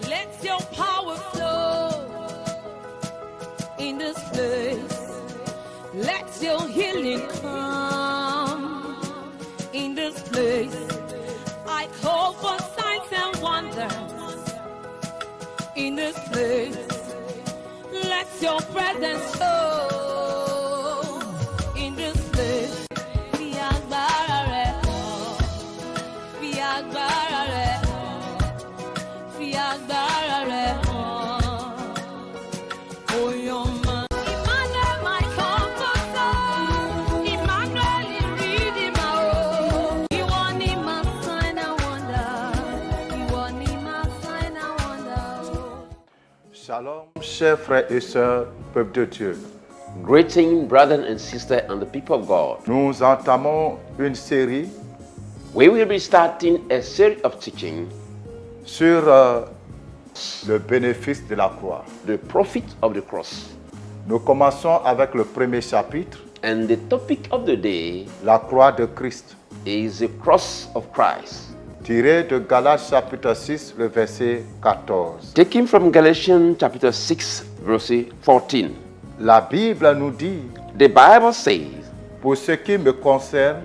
Let your power flow in this place. Let your healing come in this place. I call for signs and wonders in this place. Let your presence show in this place. Fi agbára rẹ̀ hàn, fi agbára rẹ̀ hàn, fi agbára rẹ̀ hàn. Oyoma. Emmanuel, my comforter. Emmanuel, Redeemer. Ìwọ ni my sign and wonder. Ìwọ ni my sign and wonder. Shalom, chers frères et sœurs, peuple de Dieu. Greeting, brothers and sisters, and the people of God. Nous entamons une série We will be starting a series of teaching, sur le bénéfice de la croix. the profit of the cross. Nous commençons avec le premier chapitre, And the topic of the day la croix de Christ, is the cross of Christ. tiré de Galates chapitre 6, le verset 14. Taken from Galatians chapter 6, verse 14. La Bible nous dit, The Bible says, pour ce qui me concerne,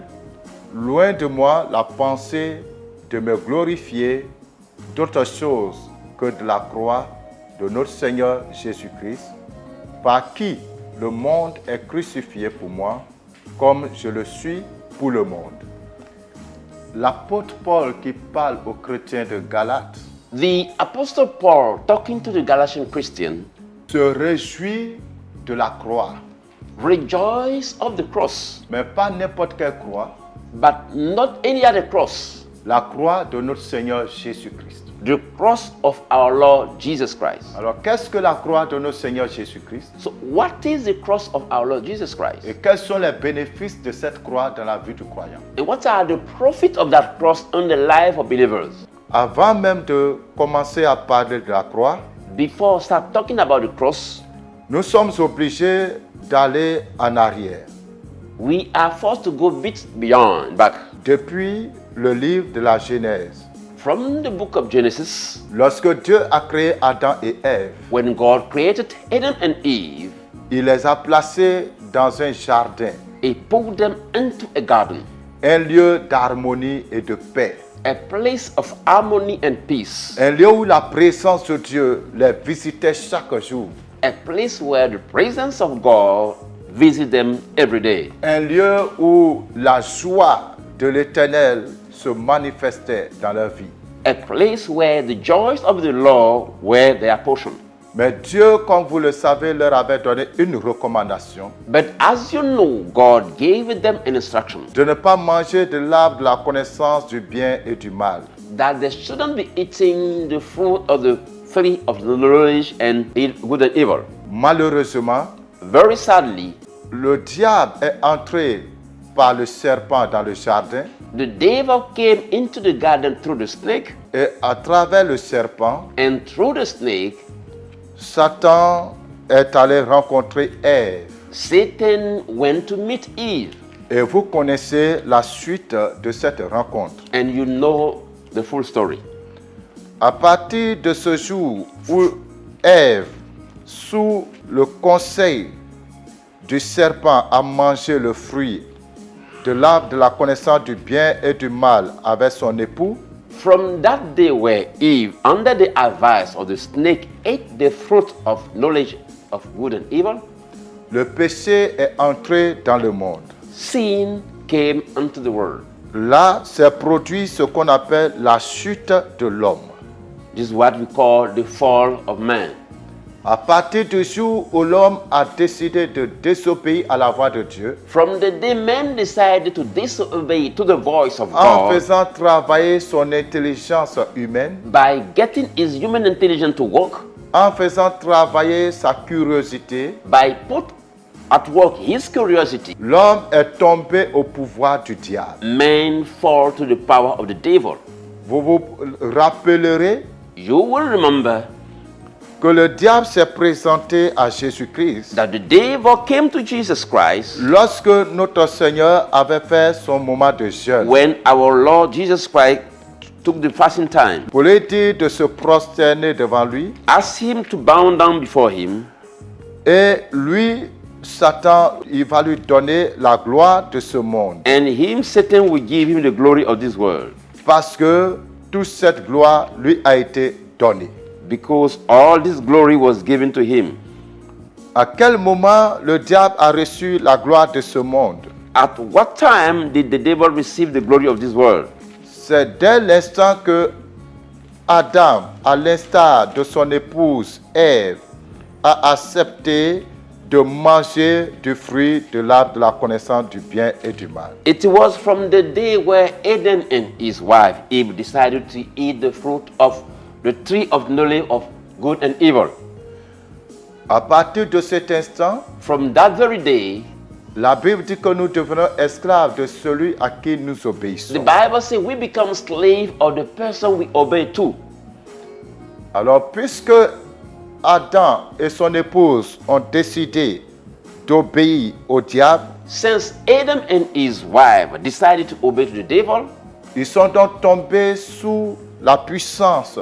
loin de moi la pensée de me glorifier d'autre chose que de la croix de notre Seigneur Jésus-Christ, par qui le monde est crucifié pour moi, comme je le suis pour le monde. L'apôtre Paul qui parle aux chrétiens de Galates the Apostle Paul, talking to the Galatian Christian, se réjouit de la croix, rejoice of the cross, mais pas n'importe quelle croix, but not any other cross, la croix de notre Seigneur Jésus-Christ. the cross of our Lord Jesus Christ. Alors, qu'est-ce que la croix de notre Seigneur Jésus-Christ? So, what is the cross of our Lord Jesus Christ? Et quels sont les bénéfices de cette croix dans la vie du croyant? And what are the profit of that cross on the life of believers? Avant même de commencer à parler de la croix, Before I start talking about the cross, nous sommes obligés d'aller en arrière. we are forced to go bit beyond, back. Depuis le livre de la Genèse, From the book of Genesis, lorsque Dieu a créé Adam et Ève, when God created Adam and Eve, il les a placés dans un jardin, He put them into a garden, un lieu d'harmonie et de paix, a place of harmony and peace, un lieu où la présence de Dieu les visitait chaque jour, a place where the presence of God visits them every day, un lieu où la joie de l'Éternel se manifestait dans leur vie. a place where the joys of the Lord were their portion. Mais Dieu, comme vous le savez, leur avait donné une recommandation But as you know, God gave them an instruction de ne pas manger de l'arbre de la connaissance du bien et du mal. that they shouldn't be eating the fruit of the tree of the knowledge and good and evil. Malheureusement, Very sadly, le diable est entré par le serpent dans le jardin the devil came into the garden through the snake, et à travers le serpent, and through the snake, Satan est allé rencontrer Ève. Satan went to meet Eve. Et vous connaissez la suite de cette rencontre. And you know the full story. À partir de ce jour où Ève, sous le conseil du serpent, a mangé le fruit de l'arbre de la connaissance du bien et du mal avec son époux, From that day where Eve, under the advice of the snake, ate the fruit of knowledge of good and evil, le péché est entré dans le monde. sin came into the world. Là s'est produit ce qu'on appelle la chute de l'homme. This is what we call the fall of man. À partir du jour où l'homme a décidé de désobéir à la voix de Dieu, From the day man decided to disobey to the voice of en God faisant travailler son intelligence humaine, by getting his human intelligence to work, en faisant travailler sa curiosité, by put at work his curiosity, l'homme est tombé au pouvoir du diable. man fall to the power of the devil. Vous vous rappellerez You will remember que le diable s'est présenté à Jésus-Christ that the devil came to Jesus Christ lorsque notre Seigneur avait fait son moment de jeûne when our Lord Jesus Christ took the fasting time, pour lui dire de se prosterner devant lui. asked him to bow down before him, Et lui, Satan, il va lui donner la gloire de ce monde. and him, Satan, will give him the glory of this world, Parce que toute cette gloire lui a été donnée. because all this glory was given to him. À quel moment le diable a reçu la gloire de ce monde? At what time did the devil receive the glory of this world? C'est dès l'instant que Adam, à l'instar de son épouse Ève, a accepté de manger du fruit de l'arbre de la connaissance du bien et du mal. It was from the day where Adam and his wife Eve decided to eat the fruit of the tree of knowledge of good and evil. À partir de cet instant, From that very day, la Bible dit que nous devenons esclaves de celui à qui nous the obéissons. Bible says we become slave of the person we obey to. Alors, puisque Adam et son épouse ont décidé d'obéir au diable, Since Adam and his wife decided to obey to the devil, ils sont donc tombés sous la puissance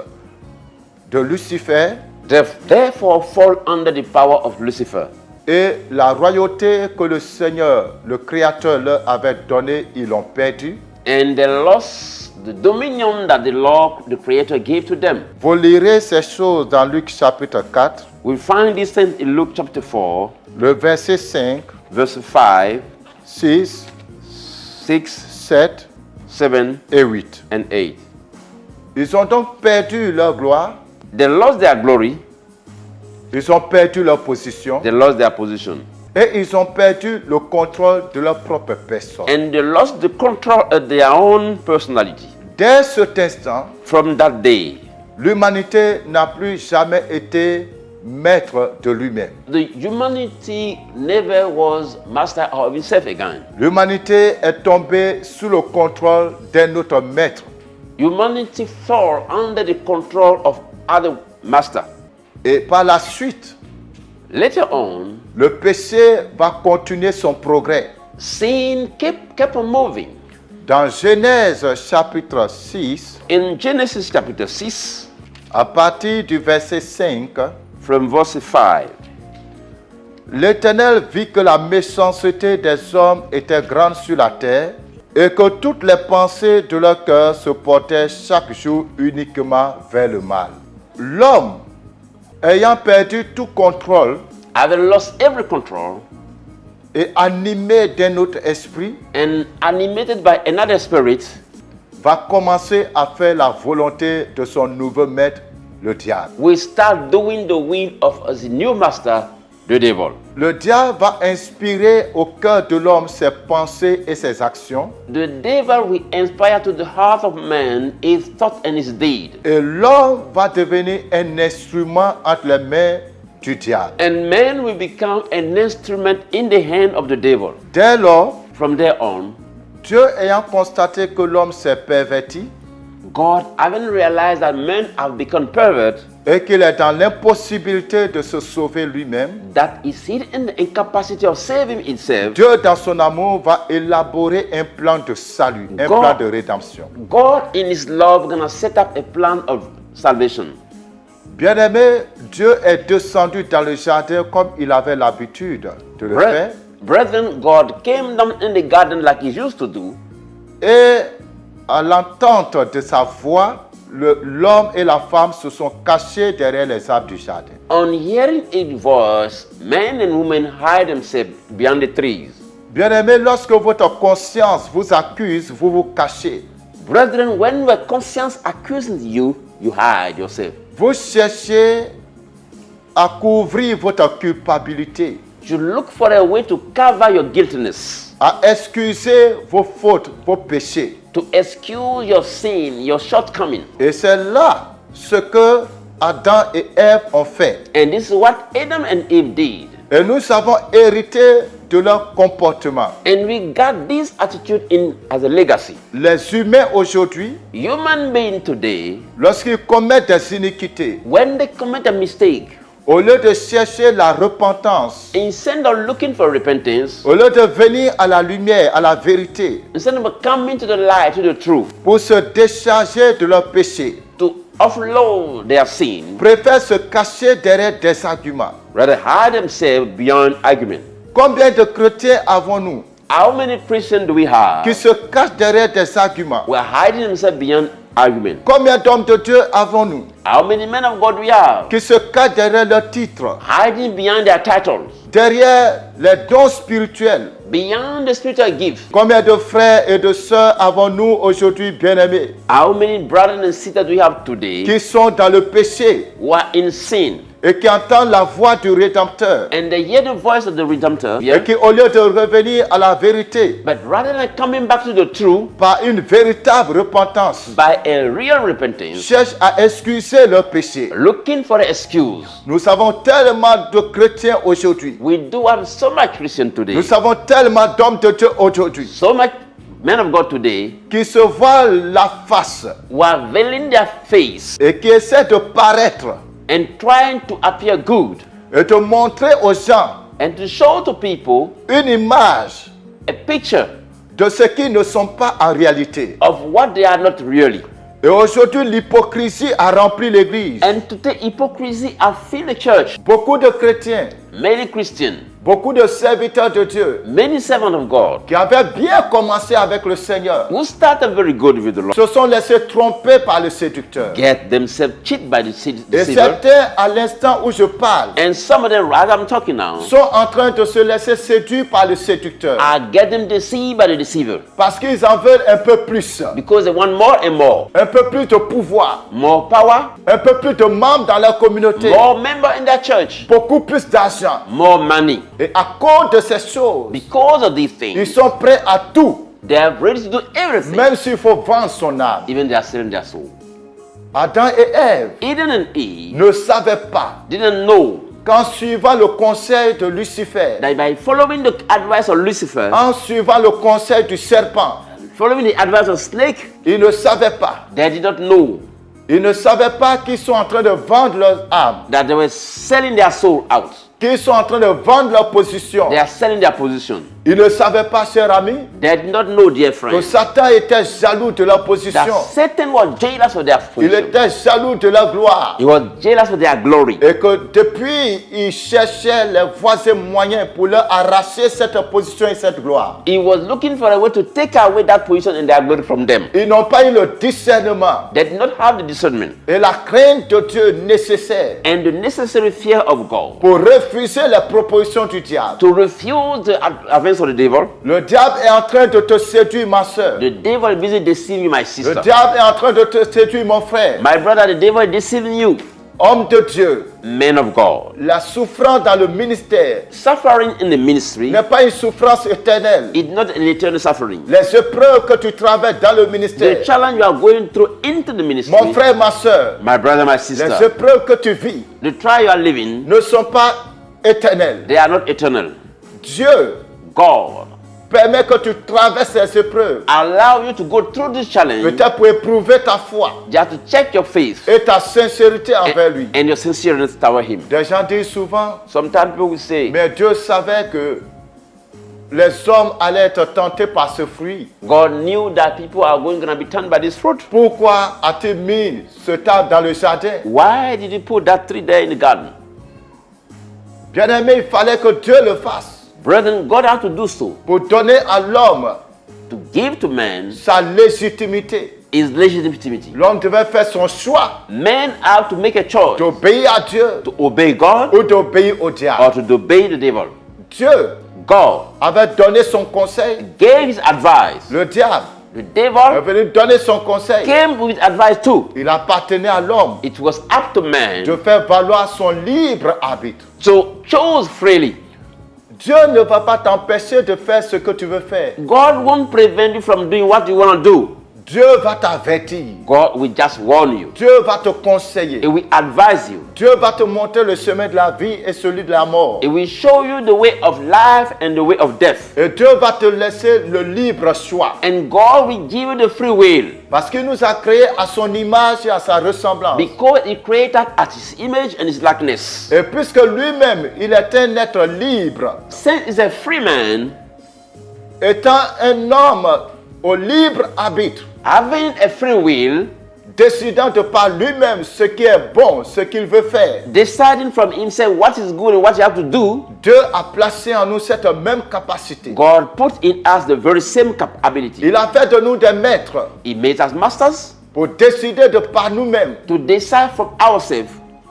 de Lucifer they therefore fall under the power of Lucifer. et la royauté que le Seigneur, le Créateur, leur avait donnée, ils l'ont perdue. And they lost the dominion that the Lord, the Creator, gave to them. Vous lirez ces choses dans Luc chapitre 4, We find this in Luke chapter 4, le verset 5, verse 5, 6, 6, 7 7, et 8. and 8. Ils ont donc perdu leur gloire, They lost their glory, ils ont perdu leur position they lost their position, et ils ont perdu le contrôle de leur propre personne. and they lost the control of their own personality. Dès cet instant, From that day, l'humanité n'a plus jamais été maître de lui-même. the humanity never was master of itself again. L'humanité est tombée sous le contrôle d'un autre maître. Humanity fell under the control of other master. Et par la suite, Later on, le péché va continuer son progrès. sin kept on moving. Dans Genèse chapitre 6, In Genesis chapter 6, à partir du verset 5, from verse 5, l'Éternel vit que la méchanceté des hommes était grande sur la terre et que toutes les pensées de leur cœur se portaient chaque jour uniquement vers le mal. L'homme, ayant perdu tout contrôle having lost every control et animé d'un autre esprit, and animated by another spirit, va commencer à faire la volonté de son nouveau maître, le diable. we start doing the will of the new master, the devil. Le diable va inspirer au cœur de l'homme ses pensées et ses actions, The devil will inspire to the heart of man his thought and his deed. et l'homme va devenir un instrument entre les mains du diable. And man will become an instrument in the hand of the devil. Dès lors, From there on, Dieu ayant constaté que l'homme s'est perverti God, having realized that men have become pervert, et qu'il est dans l'impossibilité de se sauver lui-même, that is in the incapacity of saving itself, Dieu dans son amour va élaborer un plan de salut, un God- plan de rédemption. God in his love gonna set up a plan of salvation. Bien-aimé, Dieu est descendu dans le jardin comme il avait l'habitude de le faire. Brethren, God came down in the garden like he used to do, Et à l'entente de sa voix, l'homme et la femme se sont cachés derrière les arbres du jardin. on hearing his voice, men and women hide themselves behind the trees. Bien-aimé, lorsque votre conscience vous accuse, vous vous cachez. Brethren, when your conscience accusing you, you hide yourself. Vous cherchez à couvrir votre culpabilité, You look for a way to cover your guiltiness, à excuser vos fautes, vos péchés. to excuse your sin, your shortcoming. Et c'est là ce que Adam et Ève ont fait. And this is what Adam and Eve did. Et nous avons hérité de leur comportement. And we got this attitude in as a legacy. Les humains aujourd'hui, Human beings today, lorsqu'ils commettent des iniquités, when they commit a mistake, au lieu de chercher la repentance, instead of looking for repentance, au lieu de venir à la lumière, à la vérité, instead of coming to the light, to the truth, pour se décharger de leurs péchés, to offload their sin, préfèrent se cacher derrière des arguments. rather hide themselves beyond argument. Combien de chrétiens avons-nous How many Christians do we have qui se cachent derrière des arguments? who are hiding themselves beyond argument? Combien d'hommes de Dieu avons-nous How many men of God we have qui se cachent derrière leurs titres, hiding beyond their titles, derrière les dons spirituels? beyond the spiritual gifts? Combien de frères et de sœurs avons-nous aujourd'hui, bien-aimés, How many brothers and sisters do we have today qui sont dans le péché who are in sin et qui entendent la voix du Rédempteur and they hear the voice of the Redemptor, et qui, au lieu de revenir à la vérité but rather than coming back to the truth par une véritable repentance, by a real repentance, cherchent à excuser leurs péchés? looking for an excuse? Nous avons tellement de chrétiens aujourd'hui. We do have so much Christian today, Nous avons tellement d'hommes de Dieu aujourd'hui so much men of God today qui se voilent la face who are veiling their face et qui essaient de paraître and trying to appear good et de montrer aux gens and to show to people une image a picture de ce qu'ils ne sont pas en réalité. of what they are not really. Et aujourd'hui, l'hypocrisie a rempli l'église. And today hypocrisy has filled the church. Beaucoup de chrétiens, Many Christians, beaucoup de serviteurs de Dieu many servants of God qui avaient bien commencé avec le Seigneur who started very good with the Lord se sont laissés tromper par le séducteur. get themselves cheated by the Et deceiver. certains, à l'instant où je parle, And some of them, as I'm talking now, sont en train de se laisser séduire par le séducteur are getting deceived by the deceiver parce qu'ils en veulent un peu plus, because they want more and more. un peu plus de pouvoir, More power, un peu plus de membres dans leur communauté, more members in their church, beaucoup plus d'argent. more money. Et à cause de ces choses, Because of these ils things, sont prêts à tout, they are ready to do everything. même s'il faut vendre son âme. Even they are selling their soul. Adam et Ève Eden and Eve ne savaient pas didn't know qu'en suivant le conseil de Lucifer, that by following the advice of Lucifer, en suivant le conseil du serpent, following the advice of snake, ils ne savaient pas. they did not know Ils ne savaient pas qu'ils sont en train de vendre leur âme, that they were selling their soul out. qu'ils sont en train de vendre leur position. They are selling their position. Ils ne savaient pas, cher ami, They did not know, dear que friends, Satan était jaloux de leur that position. Satan was jealous of their Il position. était jaloux de leur gloire. He was jealous of their glory. Et que depuis, il cherchait les voies et moyens pour leur arracher cette position et cette gloire. He was looking for a way to take away that position and their glory from them. Ils n'ont pas eu le discernement They did not have the discernment et la crainte de Dieu nécessaire and the necessary fear of God pour refuser les propositions du diable. to refuse the advance of the devil. Le diable est en train de te séduire, ma soeur. The devil is busy deceiving you, my Le sister. diable est en train de te séduire, mon frère. My brother, the devil is deceiving you, Homme de Dieu, man of God. la souffrance dans le ministère Suffering in the ministry n'est pas une souffrance éternelle. is not an eternal suffering. Les épreuves que tu traverses dans le ministère, The challenge you are going through into the ministry, mon frère, ma soeur, my brother, my les sister, épreuves que tu vis the trial you are living, ne sont pas éternelles. they are not eternal. Dieu God permet que tu traverses ces épreuves, allow you to go through this challenge peut-être pour éprouver ta foi just to check your faith et ta sincérité envers lui. and your sincerity toward Him. Des gens disent souvent, Sometimes people will say, mais Dieu savait que les hommes allaient être tentés par ce fruit. God knew that people are going to be turned by this fruit. Pourquoi a-t-il mis ce arbre dans le jardin? Why did He put that tree there in the garden? Bien-aimé, il fallait que Dieu le fasse Brethren, God had to do so pour donner à l'homme to give to man sa légitimité. his legitimity. L'homme devait faire son choix Men have to make a choice d'obéir à Dieu to obey God ou d'obéir au diable. or to obey the devil. Dieu God avait donné son conseil. gave His advice. Le diable The est devil venu donner son conseil. came with advice too. Il appartenait à l'homme It was up to man de faire valoir son libre arbitre. to choose freely. Dieu ne va pas t'empêcher de faire ce que tu veux faire. God won't prevent you from doing what you want to do. Dieu va t'avertir. God will just warn you. Dieu va te conseiller. He will advise you. Dieu va te montrer le chemin de la vie et celui de la mort. He will show you the way of life and the way of death. Et Dieu va te laisser le libre choix. And God will give you the free will. Parce qu'il nous a créés à son image et à sa ressemblance. Because He created at His image and His likeness. Et puisque lui-même, il est un être libre, Since He's a free man, étant un homme au libre arbitre, having a free will, décidant de par lui-même ce qui est bon, ce qu'il veut faire, deciding from himself what is good and what you have to do, Dieu a placé en nous cette même capacité. God put in us the very same capability. Il a fait de nous des maîtres He made us masters pour décider de par nous-mêmes to decide from ourselves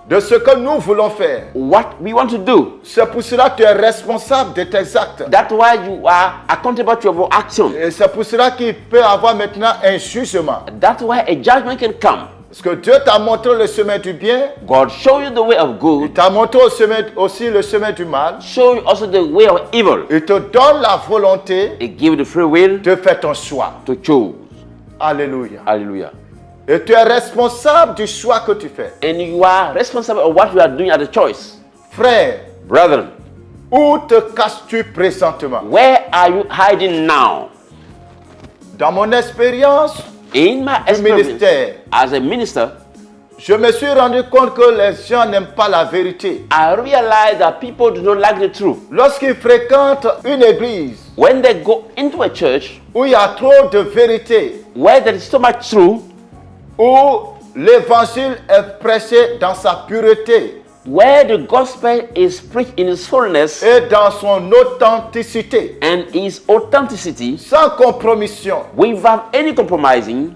de ce que nous voulons faire. what we want to do. C'est pour cela que tu es responsable de tes actes. That's why you are accountable to your action. Et c'est pour cela qu'il peut avoir maintenant un jugement. That's why a judgment can come. Parce que Dieu t'a montré le chemin du bien, God show you the way of il good, t'a montré aussi le chemin du mal. show you also the way of evil. Il te donne la volonté He give you the free will de faire ton choix. to choose. Alléluia. Hallelujah. Et tu es responsable du choix que tu fais. And you are responsible of what you are doing at the choice. Frère, Brethren, où te caches-tu présentement? where are you hiding now? Dans mon expérience In my du experience ministère, as a minister, je me suis rendu compte que les gens n'aiment pas la vérité. I realized that people do not like the truth. Lorsqu'ils fréquentent une église When they go into a church où il y a trop de vérité, where there is so much truth, où l'évangile est prêché dans sa pureté where the gospel is preached in its fullness et dans son authenticité, and its authenticity, sans compromission, without any compromising,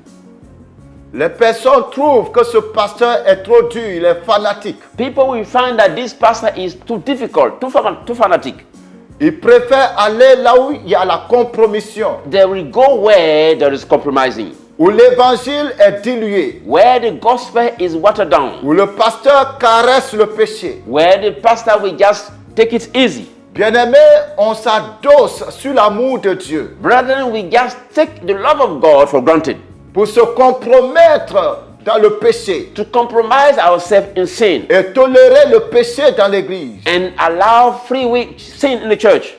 les personnes trouvent que ce pasteur est trop dur, il est fanatique. people will find that this pastor is too difficult, too fanatic. Ils préfèrent aller là où il y a la compromission, They will go where there is compromising, où l'évangile est dilué, where the gospel is watered down, où le pasteur caresse le péché. where the pastor will just take it easy. Bien-aimés, on s'adosse sur l'amour de Dieu Brethren, we just take the love of God for granted pour se compromettre dans le péché to compromise ourselves in sin et tolérer le péché dans l'église. and allow free will sin in the church.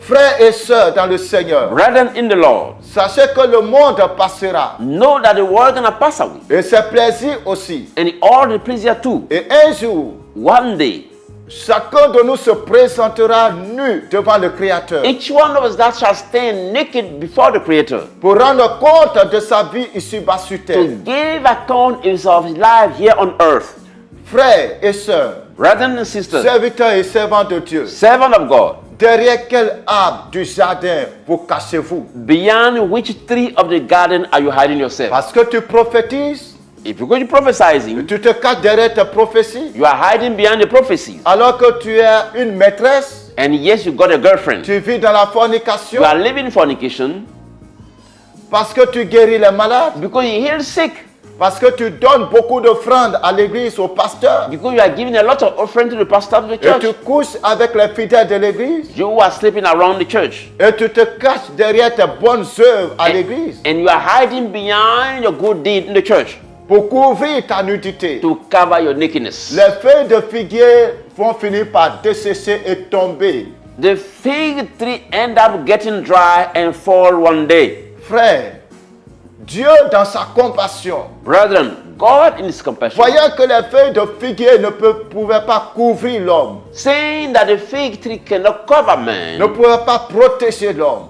Frères et sœurs dans le Seigneur, Brethren in the Lord, sachez que le monde passera know that the world gonna pass away, et ses plaisirs aussi. and all the pleasure too. Et un jour, One day, chacun de nous se présentera nu devant le Créateur each one of us that shall stand naked before the Creator pour rendre compte de sa vie ici-bas sur to terre. give account of his life here on earth. Frères et sœurs, Brethren and sisters, serviteurs et servants de Dieu, servant of God, derrière quel arbre du jardin vous cachez-vous? beyond which tree of the garden are you hiding yourself? Parce que tu prophétises, If you're going to prophesying, tu te caches derrière tes prophéties, you are hiding behind the prophecies. alors que tu es une maîtresse, And yes, you got a girlfriend. tu vis dans la fornication, You are living in fornication parce que tu guéris les malades, because you heal sick, parce que tu donnes beaucoup d'offrandes à l'église, au pasteur, because you are giving a lot of offering to the pastor of the et tu church. couches avec les fidèles de l'église, You are sleeping around the church. et tu te caches derrière tes bonnes œuvres à l'église And you are hiding behind your good deed in the church pour couvrir ta nudité. to cover your nakedness. Les feuilles de figuier vont finir par dessécher et tomber. The fig tree end up getting dry and fall one day. Frère, Dieu dans sa compassion, Brethren, God in his compassion, voyant que les feuilles de figuier ne pouvaient pas couvrir l'homme, saying that the fig tree cannot cover ne man, pouvaient pas protéger l'homme,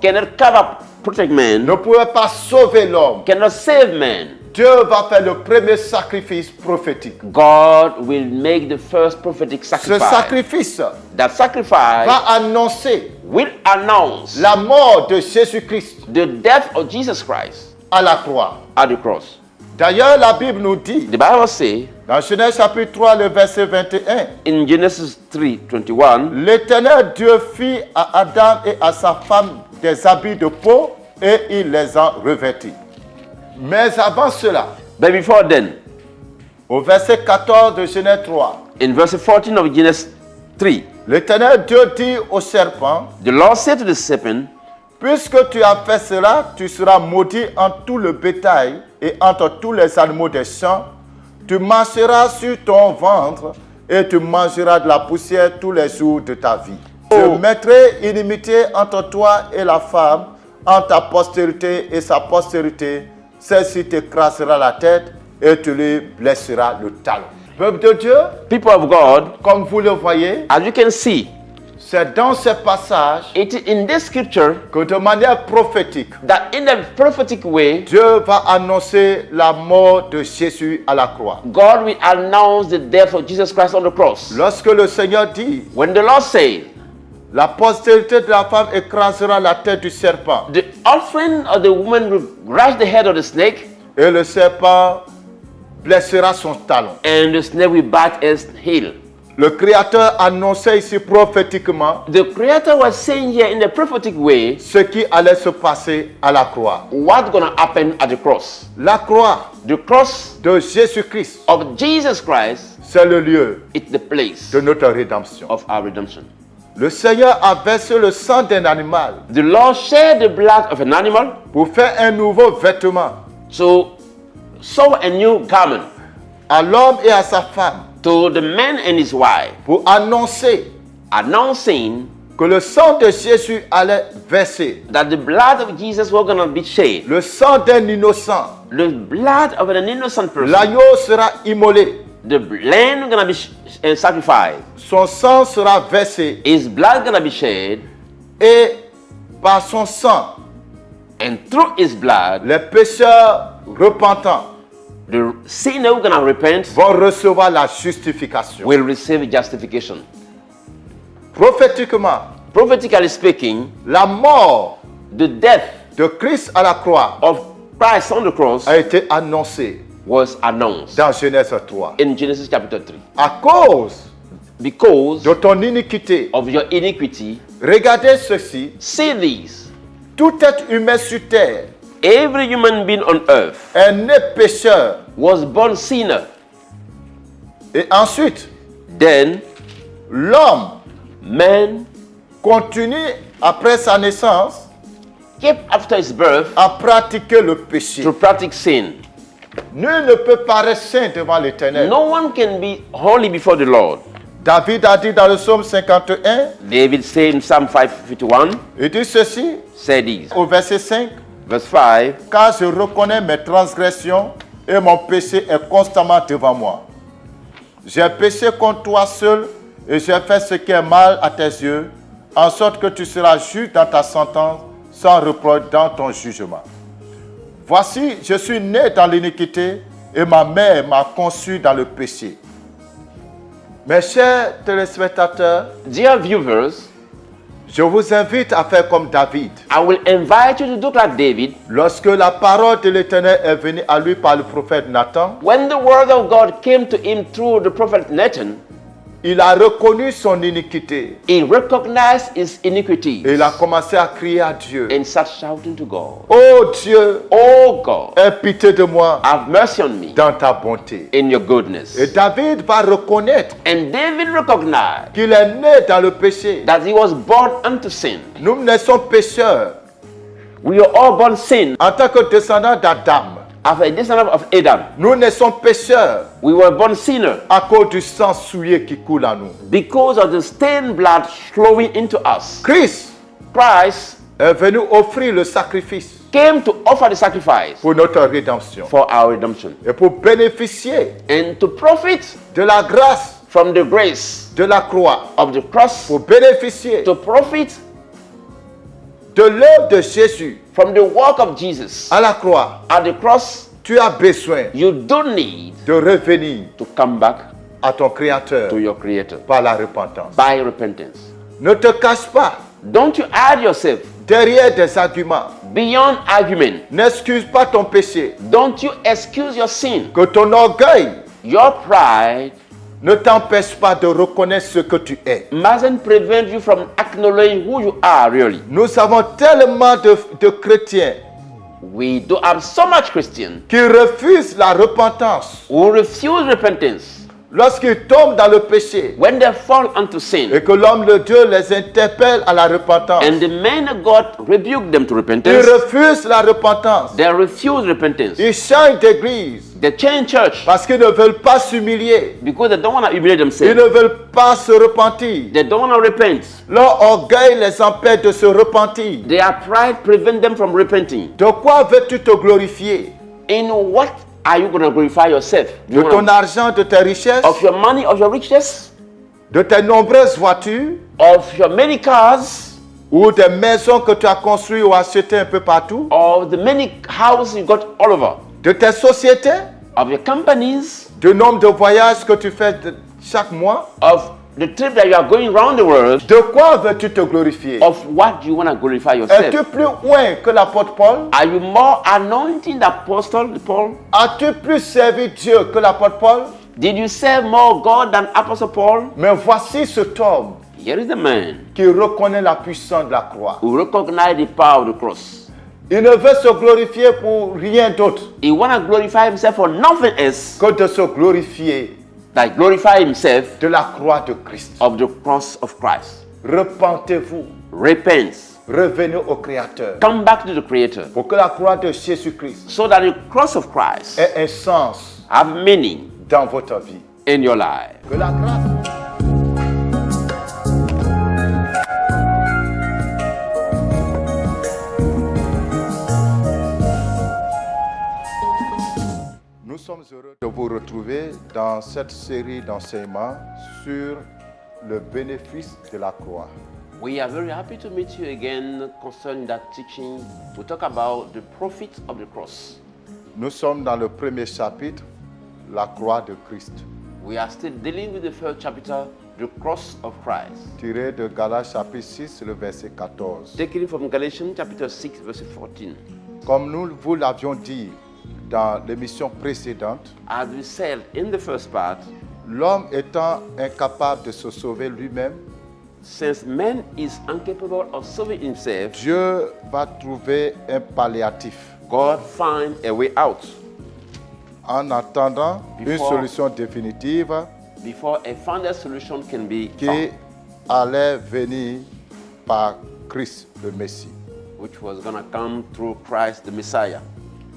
protect man, ne pouvaient pas sauver l'homme, cannot save man, Dieu va faire le premier sacrifice prophétique. God will make the first prophetic Ce sacrifice. sacrifice That sacrifice va annoncer will announce la mort de Jésus-Christ the death of Jesus Christ à la croix. at the cross. D'ailleurs, la Bible nous dit, The Bible says dans Genèse chapitre 3, le verset 21, in Genesis 3:21, l'Éternel Dieu fit à Adam et à sa femme des habits de peau et il les en revêtit. Mais avant cela, but before then, au verset 14 de Genèse 3, in verse 14 of Genesis 3, l'Éternel Dieu dit au serpent, the Lord said to the serpent, Puisque tu as fait cela, tu seras maudit entre tout le bétail et entre tous les animaux des champs. Tu marcheras sur ton ventre et tu mangeras de la poussière tous les jours de ta vie. Je mettrai inimitié entre toi et la femme, entre ta postérité et sa postérité. Celle-ci t'écrasera la tête et tu lui blesseras le talon. Peuple de Dieu, People of God, comme vous le voyez, as you can see, c'est dans ce passage it is in this scripture que de manière prophétique, that in a prophetic way, Dieu va annoncer la mort de Jésus à la croix. God will announce the death of Jesus Christ on the cross. Lorsque le Seigneur dit, When the Lord says, la postérité de la femme écrasera la tête du serpent, the offering of the woman will crush the head of the snake, et le serpent blessera son talon. and the snake will bite its heel. Le Créateur annonçait ici prophétiquement The Creator was saying here in a prophetic way ce qui allait se passer à la croix. what's going to happen at the cross. La croix The cross de Jésus-Christ, of Jesus Christ c'est le lieu is the place de notre rédemption. of our redemption. Le Seigneur a versé le sang d'un animal The Lord shed the blood of an animal pour faire un nouveau vêtement to sew a new garment à l'homme et à sa femme, to the man and his wife, pour annoncer announcing que le sang de Jésus allait verser, that the blood of Jesus was going to be shed. le sang d'un innocent. The blood of an innocent person. L'agneau sera immolé, The lamb going to be sacrificed. son sang sera versé His blood going to be shed, et par son sang, and through his blood, les pécheurs repentants the sinner who going to repent vont recevoir la justification. will receive justification. Prophétiquement, Prophetically speaking, la mort the death de Christ à la croix of Christ on the cross a été annoncée was announced dans Genèse 3. in Genesis chapter 3. À cause Because de ton iniquité, of your iniquity, regardez ceci, see this. tout être humain sur terre Every human being on earth est né pécheur. was born sinner. Et ensuite, Then l'homme man continue après sa naissance kept after his birth à pratiquer le péché. to practice sin. Nul ne peut paraître saint devant l'Éternel. No one can be holy before the Lord. David a dit dans le psaume 51, David said in Psalm 551, il dit ceci said this, au verset 5, verse 5, car je reconnais mes transgressions et mon péché est constamment devant moi. J'ai péché contre toi seul et j'ai fait ce qui est mal à tes yeux, en sorte que tu seras juste dans ta sentence, sans reproche dans ton jugement. Voici, je suis né dans l'iniquité et ma mère m'a conçu dans le péché. Mes chers téléspectateurs, dear viewers, je vous invite à faire comme David. I will invite you to do like David. Lorsque la parole de l'Éternel est venue à lui par le prophète Nathan, When the word of God came to him through the prophet Nathan, il a reconnu son iniquité he recognized his iniquities et il a commencé à crier à Dieu. and started shouting to God, Oh Dieu, "Oh God, aie pitié de moi have mercy on me dans ta bonté. in your goodness." Et David va reconnaître And David recognized qu'il est né dans le péché. that he was born unto sin. Nous naissons pécheurs We are all born sin en tant que descendants d'Adam. as a descendant of Adam. Nous naissons pécheurs We were born sinner à cause du sang souillé qui coule en nous. because of the stained blood flowing into us. Christ Christ est venu offrir le sacrifice came to offer the sacrifice pour notre rédemption for our redemption et pour bénéficier and to profit de la grâce from the grace de la croix, of the cross, pour bénéficier to profit de l'œuvre de Jésus from the work of Jesus à la croix. at the cross. Tu as besoin You don't need de revenir to come back à ton Créateur to your Creator par la repentance. by repentance. Ne te cache pas Don't you hide yourself derrière des arguments. beyond argument. N'excuse pas ton péché. Don't you excuse your sin. Que ton orgueil Your pride ne t'empêche pas de reconnaître ce que tu es. mustn't prevent you from acknowledging who you are really. Nous avons tellement de chrétiens We do have so much Christians qui refusent la repentance. who refuse repentance. lorsqu'ils tombent dans le péché when they fall into sin, et que l'homme de Dieu les interpelle à la repentance, and the man of God rebuke them to ils repentance, refusent la repentance. they refuse repentance. Ils changent d'église They change church parce qu'ils ne veulent pas s'humilier. because they don't want to humiliate Ils themselves. ne veulent pas se repentir. They don't want to repent. Leur orgueil les empêche de se repentir. Their pride prevent them from repenting. De quoi veux-tu te glorifier? In what are you going to glorify yourself? Do De you ton wanna- argent, de tes richesses, of your money, of your riches, de tes nombreuses voitures of your many cars, ou des maisons que tu as construites ou achetées un peu partout, of the many houses you got all over, de tes sociétés, of your companies, du nombre de voyages que tu fais chaque mois. of the trip that you are going around the world. De quoi veux-tu te glorifier? Of what do you want to glorify yourself? Es-tu plus loin que l'apôtre Paul? Are you more anointing the apostle Paul? As-tu plus servi Dieu que l'apôtre Paul? Did you serve more God than Apostle Paul? Mais voici cet homme Here is the man qui reconnaît la puissance de la croix. who recognized the power of the cross. Il ne veut se glorifier pour rien d'autre He want to glorify himself for nothing else que de se glorifier than glorify himself de la croix de Christ. of the cross of Christ. Repentez-vous, Repent. revenez au Créateur Come back to the Creator pour que la croix de Jésus-Christ so that the cross of Christ ait un sens have meaning dans votre vie. in your life. Que la grâce Nous sommes heureux de vous retrouver dans cette série d'enseignements sur le bénéfice de la croix. We are very happy to meet you again concerning that teaching. We talk about the profit of the cross. Nous sommes dans le premier chapitre, la croix de Christ, We are still dealing with the first chapter, the cross of Christ. tiré de Galates chapitre 6, le verset 14. Taken from Galatians chapter 6, verse 14. Comme nous vous l'avions dit dans l'émission précédente, As we said in the first part, l'homme étant incapable de se sauver lui-même, since man is incapable of saving himself, Dieu va trouver un palliatif God find a way out en attendant une Before- solution définitive before a final solution can be qui found, allait venir par Christ le Messie. which was going to come through Christ the Messiah.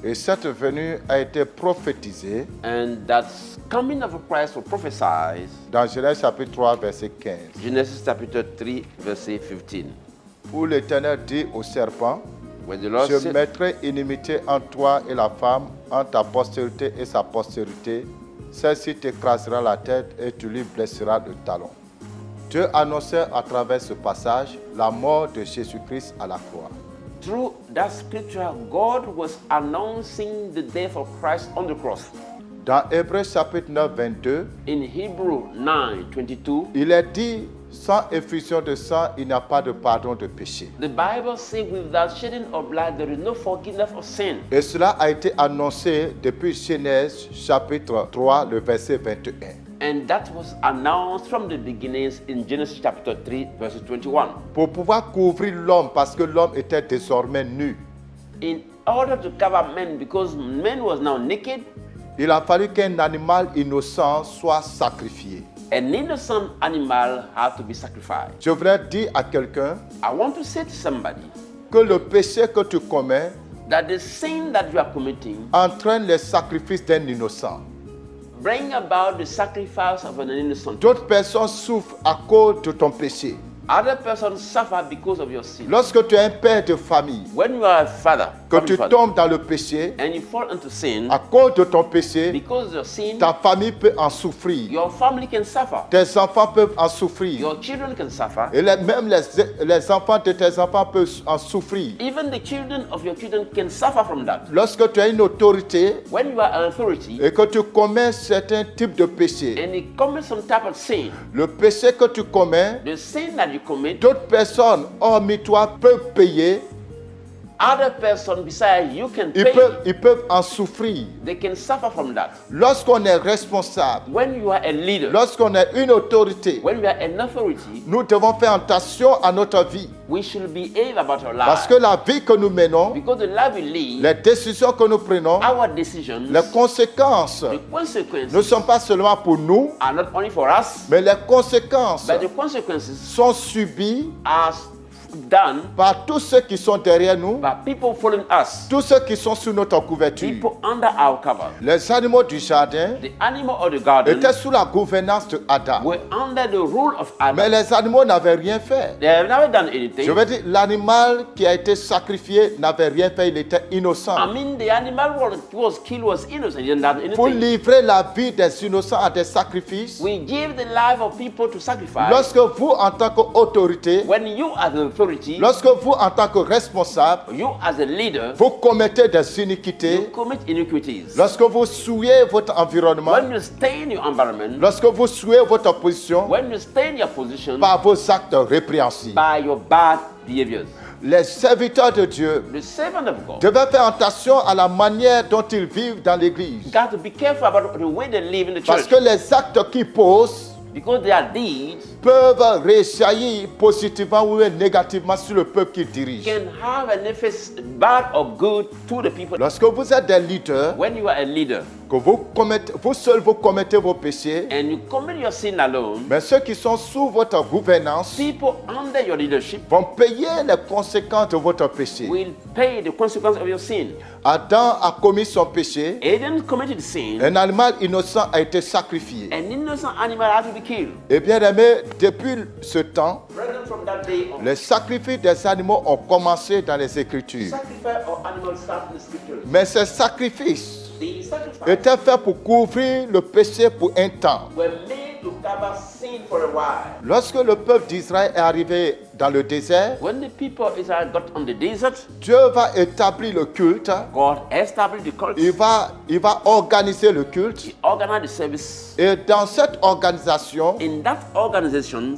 Et cette venue a été prophétisée And that coming of Christ was prophesied, dans Genèse chapitre 3, verset 15, Genesis chapter 3, verse 15. où l'Éternel dit au serpent, When the Lord je said, mettrai inimitié entre toi et la femme, entre ta postérité et sa postérité. Celle-ci t'écrasera la tête et tu lui blesseras le talon. Dieu annonçait à travers ce passage la mort de Jésus-Christ à la croix. through that scripture, God was announcing the death of Christ on the cross. Dans Hébreux chapitre 9, 22, In Hebrew 9, 22, il est dit, sans effusion de sang, il n'y a pas de pardon de péché. the Bible says, without shedding of blood, there is no forgiveness of sin. Et cela a été annoncé depuis Genèse chapitre 3, le verset 21. And that was announced from the beginnings in Genesis chapter 3, verse 21. Pour pouvoir couvrir l'homme, parce que l'homme était désormais nu, In order to cover men, because man was now naked, il a fallu qu'un animal innocent soit sacrifié. an innocent animal had to be sacrificed. Je voudrais dire à quelqu'un I want to say to somebody que le péché que tu commets that the sin that you are committing entraîne les sacrifices d'un innocent. bring about the sacrifice of an innocent. D'autres personnes souffrent à cause de ton péché. Other persons suffer because of your sin. Lorsque tu es un père de famille, When you are a father, que family tu father, tombes dans le péché, and you fall into sin, à cause de ton péché, because of your sin, ta famille peut en souffrir. your family can suffer. Tes enfants peuvent en souffrir. Your children can suffer. Et même les enfants de tes enfants peuvent en souffrir. Even the children of your children can suffer from that. Lorsque tu as une autorité When you are an authority et que tu commets certains types de péchés, and you commit some type of sin, le péché que tu commets, the sin that you commit, d'autres personnes, hormis toi, peuvent payer Other person beside you can Ils pay. peuvent en souffrir. They can suffer from that. Lorsqu'on est responsable, When you are a leader, lorsqu'on est une autorité, when we are an authority, nous devons faire attention à notre vie. we should behave about our Parce lives. que la vie que nous menons, Because the life we lead, les décisions que nous prenons, our decisions, les conséquences the consequences ne sont pas seulement pour nous, are not only for us, mais les conséquences but the consequences sont subies are done par tous ceux qui sont derrière nous, by people following us, tous ceux qui sont sous notre couverture. people under our cover. Les animaux du jardin The animal of the garden étaient sous la gouvernance de Adam. were under the rule of Mais Adam. les animaux n'avaient rien fait. They have never done Je anything. veux dire, l'animal qui a été sacrifié n'avait rien fait, il était innocent. I mean, the animal was killed was innocent. He didn't do Pour anything. livrer la vie des innocents à des sacrifices, We give the life of people to sacrifice. lorsque vous, en tant qu'autorité, When you as an authority, lorsque vous, en tant que responsable, you as a leader, vous commettez des you iniquités, commit iniquities. lorsque vous souillez votre environnement, When you stain your environment, lorsque vous souillez votre position when you stain your position par vos actes répréhensibles, by your bad behaviors, les serviteurs de Dieu the servant of God devaient faire attention à la manière dont ils vivent dans l'église. got to be careful about the way they live in the Parce church, que les actes qu'ils posent because their deeds peuvent réjaillir positivement ou négativement sur le peuple qu'ils dirigent. can have an effect, bad or good, to the people. Lorsque vous êtes des leaders, When you are a leader que vous seuls vous commettez vos péchés, and you commit your sin alone, mais ceux qui sont sous votre gouvernance people under your leadership vont payer les conséquences de votre péché. will pay the consequence of your sin. Adam a commis son péché, Adam committed sin. un animal innocent a été sacrifié. An innocent animal had to be killed. Et bien aimé, depuis ce temps, Brethren, from that day on, les sacrifices des animaux ont commencé dans les Écritures. sacrifice of animals start in the scriptures. Mais ces sacrifices The sacrifice étaient faits pour couvrir le péché pour un temps. were made to cover sin for a while. Lorsque le peuple d'Israël est arrivé dans le désert, When the people of Israel got on the desert, Dieu va établir le culte. God established the cult. Il va organiser le culte. He organized the service. Et dans cette organisation, In that organization,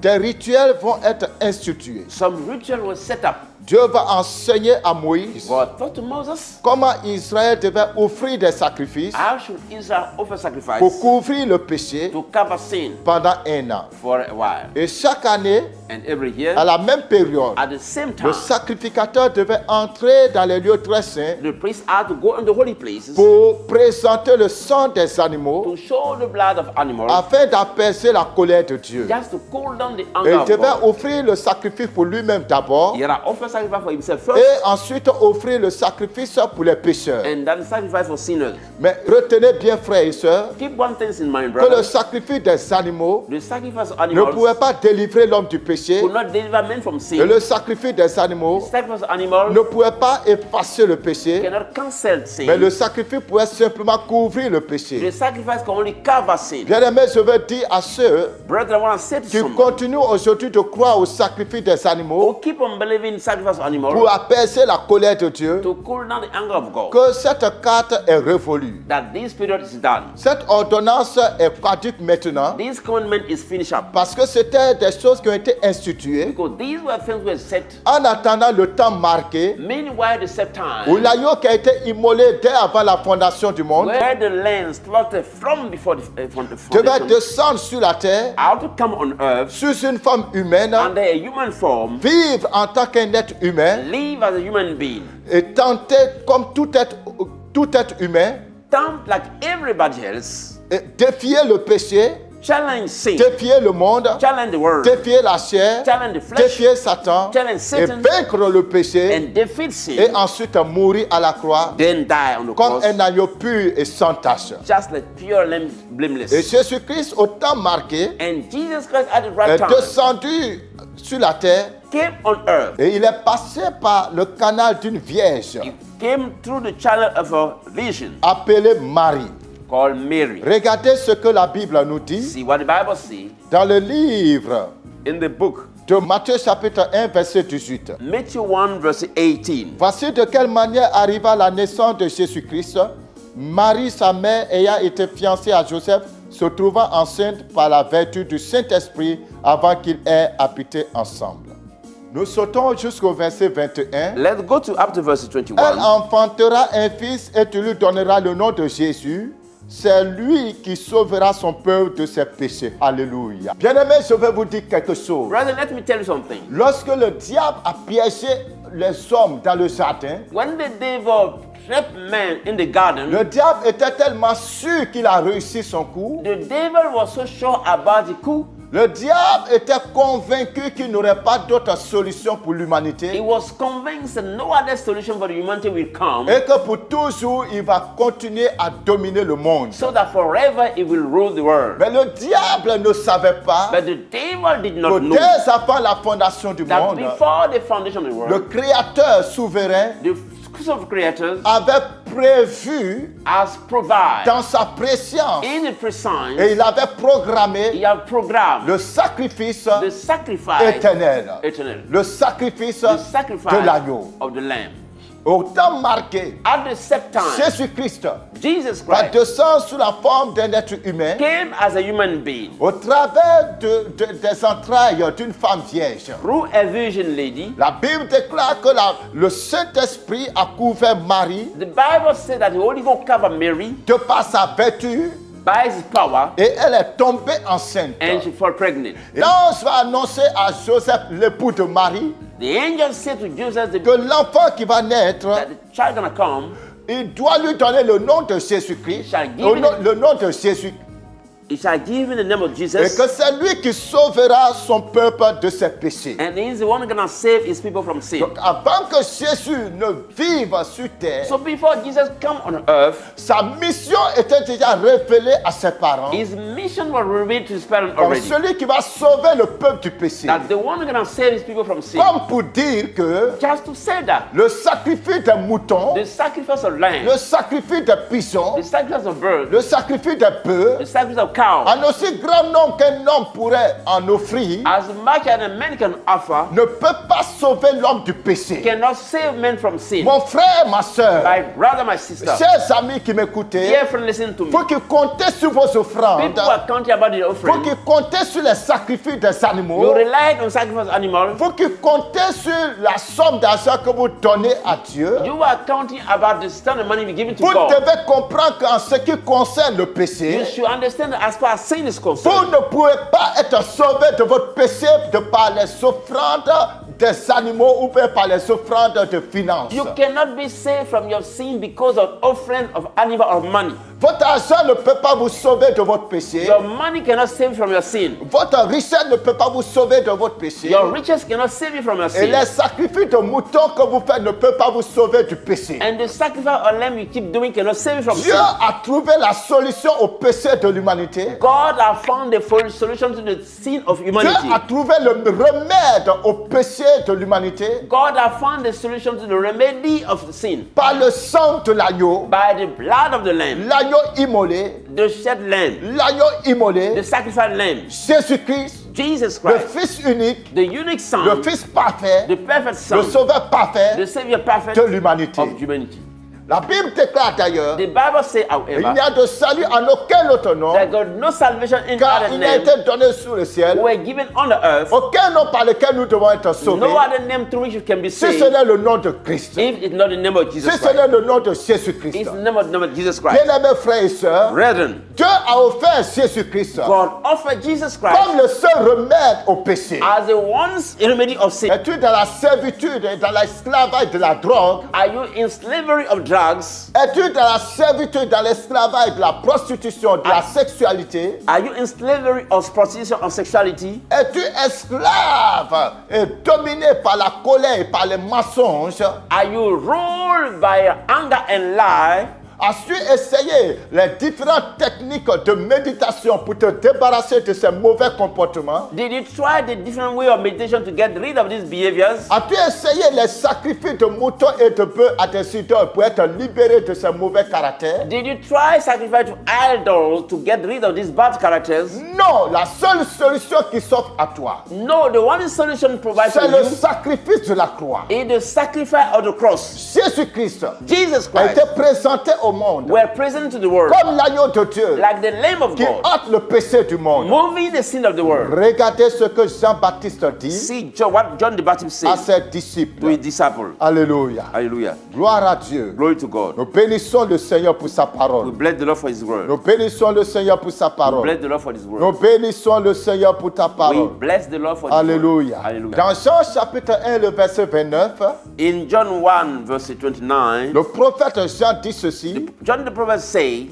des rituels vont être institués. some ritual was set up. Dieu va enseigner à Moïse God taught to Moses, comment Israël devait offrir des sacrifices how should Israel offer sacrifice pour couvrir le péché to cover sin pendant un an. for a while. Et chaque année, And every year, à la même période, at the same le time, sacrificateur devait entrer dans les lieux très saints the priest had to go into holy places pour présenter le sang des animaux to show the blood of animals, afin d'apaiser la colère de Dieu. just to cool down the Et anger il of devait God. offrir le sacrifice pour lui-même d'abord He had offer sacrifice for himself first, et ensuite offrir le sacrifice pour les pécheurs. and then sacrifice for sinners. Mais retenez bien, frères et sœurs, Keep one thing in mind, que le brother. sacrifice des animaux The sacrifice of ne animals pouvait pas délivrer l'homme du péché could not deliver men from et sin. le sacrifice des animaux The sacrifice of animals ne pouvait pas effacer le péché, cannot cancel sin. mais le sacrifice pouvait simplement couvrir le The péché. sacrifice can only cover sin. Bien aimé, je veux dire à ceux Brethren, I want to say to qui someone continuent aujourd'hui de croire au sacrifice des who animaux keep on believing in sacrifice of animals pour apaiser la colère de Dieu, to cool down the anger of God, que cette carte est révolue. that this period is done. Cette ordonnance est caduque maintenant This commandment is finished up. parce que c'était des choses qui ont été instituées Because these were things were set. en attendant le temps marqué Meanwhile, the set où time l'agneau qui a été immolé dès avant la fondation du monde where the land slaughtered from before from the devait foundation descendre sur la terre out to come on earth sous une forme humaine, under a human form, vivre en tant qu'un être humain live as a human being, et tenter comme tout être humain tempt like everybody else, et défier le péché, challenge sin, défier le monde, challenge the world, défier la chair, challenge the flesh, défier Satan challenge et Satan, vaincre le péché and defeat et sin, ensuite mourir à la croix then die on the comme cross, un agneau pur et sans tache. just like pure lamb, Et blameless. Jésus-Christ, au temps marqué, And Jesus Christ at the right est time descendu sur la terre came on earth. et il est passé par le canal d'une vierge He came through the channel of a vision appelée Marie. called Mary. Regardez ce que la Bible nous dit See what the Bible says dans le livre in the book, de Matthieu chapitre 1 verset 18. Matthew 1 verse 18. Voici de quelle manière arriva la naissance de Jésus-Christ. Marie, sa mère, ayant été fiancée à Joseph, se trouvant enceinte par la vertu du Saint-Esprit avant qu'ils aient habité ensemble. Nous sautons jusqu'au verset 21. Let's go to up to verse Elle 21. enfantera un fils et tu lui donneras le nom de Jésus. C'est lui qui sauvera son peuple de ses péchés. Alléluia. Bien-aimés, je vais vous dire quelque chose. Brother, let me tell you something. Lorsque le diable a piégé les hommes dans le jardin, When the devil trapped man in the garden, le diable était tellement sûr qu'il a réussi son coup. the devil was so sure about the coup. Le diable était convaincu qu'il n'aurait pas d'autre solution pour He l'humanité was convinced that no other solution for the humanity will come, et que pour toujours, il va continuer à dominer le monde. so that forever he will rule the world. Mais le diable ne savait pas But the devil did que not know dès avant la fondation du that monde, before the foundation of the le world, Créateur souverain the of creators avait prévu has provided dans sa préscience in the et prescience, il avait programmé he has programmed le sacrifice the sacrifice éternel. eternal, Le sacrifice the sacrifice de l'agneau. of the lamb. Au temps marqué, At the set time, Jésus-Christ Jesus va Christ descendre sous la forme d'un être humain came as a human being au travers des entrailles d'une femme vierge. through a virgin lady. La Bible déclare que le Saint-Esprit a couvert Marie The Bible said that the Holy Ghost covered Mary de par sa vertu by his power, et elle est tombée enceinte. and she fell pregnant. L'ange va annoncer à Joseph, l'époux de Marie, The angel said to Joseph que l'enfant qui va naître, that the child gonna come, il doit lui donner le nom de Jésus-Christ, Shall give him- le nom de Jésus, he shall give him the name of et Jesus, que c'est lui qui sauvera son peuple de ses péchés. and he's the one gonna save his people from sin. Donc avant que Jésus ne vive sur terre, So before Jesus come on earth, sa mission était déjà révélée à ses parents his mission was revealed to his parents comme already. celui qui va sauver le peuple du péché. That the one gonna save his people from sin. Comme pour dire que Just to say that le sacrifice des moutons, the sacrifice of lamb, le sacrifice des pigeons, the sacrifice of bird, le sacrifice des bœufs, the sacrifice of cow, en aussi grand nombre qu'un homme pourrait en offrir, as much as a man can offer, ne peut pas sauver l'homme du péché. cannot save men from sin. Mon frère, ma soeur, My brother, my sister, chers amis qui m'écoutez, dear friend, listen to me. faut qu'ils comptent sur vos offrandes, People are counting about the faut offering. qu'ils comptent sur les sacrifices des You animaux, rely on sacrifice animal. faut qu'ils comptent sur la somme d'argent que vous donnez à Dieu. You are counting about the sum of money we give to Vous God. devez comprendre qu'en ce qui concerne le You péché, should understand that as far as sin is vous concerned, ne pouvez pas être sauvé de votre péché de par les offrandes des animaux ou bien par les offrandes de finances. you cannot be saved from your sin because of offering of animal or money. Votre argent ne peut pas vous sauver de votre péché. Your money cannot save you from your sin. Votre richesse ne peut pas vous sauver de votre péché. Your riches cannot save you from your Et sin. les sacrifices de moutons que vous faites ne peuvent pas vous sauver du péché. And the sacrifice of lamb you keep doing cannot save you from Dieu sin. a trouvé la solution au péché de l'humanité. God has found the solution to the sin of Dieu humanity. a trouvé le remède au péché de l'humanité God has found the solution to the remedy of sin par le sang de l'agneau, by the blood of the lamb, l'agneau immolé, the shed lamb, l'agneau immolé, the sacrificed lamb, Jésus-Christ, Jesus le Christ, Fils unique, the unique Son, le Fils parfait, the perfect le Son, Sauveur the parfait Savior perfect de l'humanité. of humanity. La Bible déclare d'ailleurs, The Bible says, il n'y however, a de salut en aucun autre nom, that God no salvation in car other il n'a name été donné sous le ciel, were given on the earth, aucun nom par lequel nous devons être sauvés, no other name through which you can be si saved, ce n'est le nom de Christ, if it's not the name of si Jesus ce Christ. n'est le nom de Jésus-Christ. It's the name of Jesus Christ. Bien-aimés frères et sœurs, Brethren, Dieu a offert Jésus-Christ God offered Jesus Christ comme le seul remède au péché. as the one remedy of sin. Es-tu dans la servitude et dans l'esclavage de la drogue? Are you in slavery of drugs? Es-tu dans la servitude, dans l'esclavage de la prostitution, de la sexualité? Are you in slavery of prostitution or sexuality? Es-tu esclave et dominé par la colère et par les mensonges? Are you ruled by anger and lie? As-tu essayé les différentes techniques de méditation pour te débarrasser de ces mauvais comportements? Did you try the different way of meditation to get rid of these behaviors? As-tu essayé les sacrifices de moutons et de bœufs à des idoles pour être libéré de ces mauvais caractères? Did you try sacrifice to idols to get rid of these bad characters? Non, la seule solution qui s'offre à toi, No, the one solution provided c'est for le you sacrifice de la croix. is the sacrifice of the cross. Jésus-Christ Jesus a été Christ présenté au au monde, were present to the world comme l'agneau de Dieu like the Lamb of qui God, ôte le péché du monde. moving the sin of the world. Regardez ce que Jean-Baptiste dit See what John the Baptist à said ses to disciples. his disciples. Alléluia. Hallelujah. Gloire à Dieu. Glory to God. Nous bénissons le Seigneur pour sa We parole. bless the Lord for his word. Nous bénissons le Seigneur pour sa We parole. bless the Lord for his Nous word. bénissons le Seigneur pour ta We parole. bless the Lord for his word. Alléluia. Hallelujah. Dans Jean chapitre 1, le verset 29, In John 1 verse 29, le prophète Jean dit ceci. John the prophet say,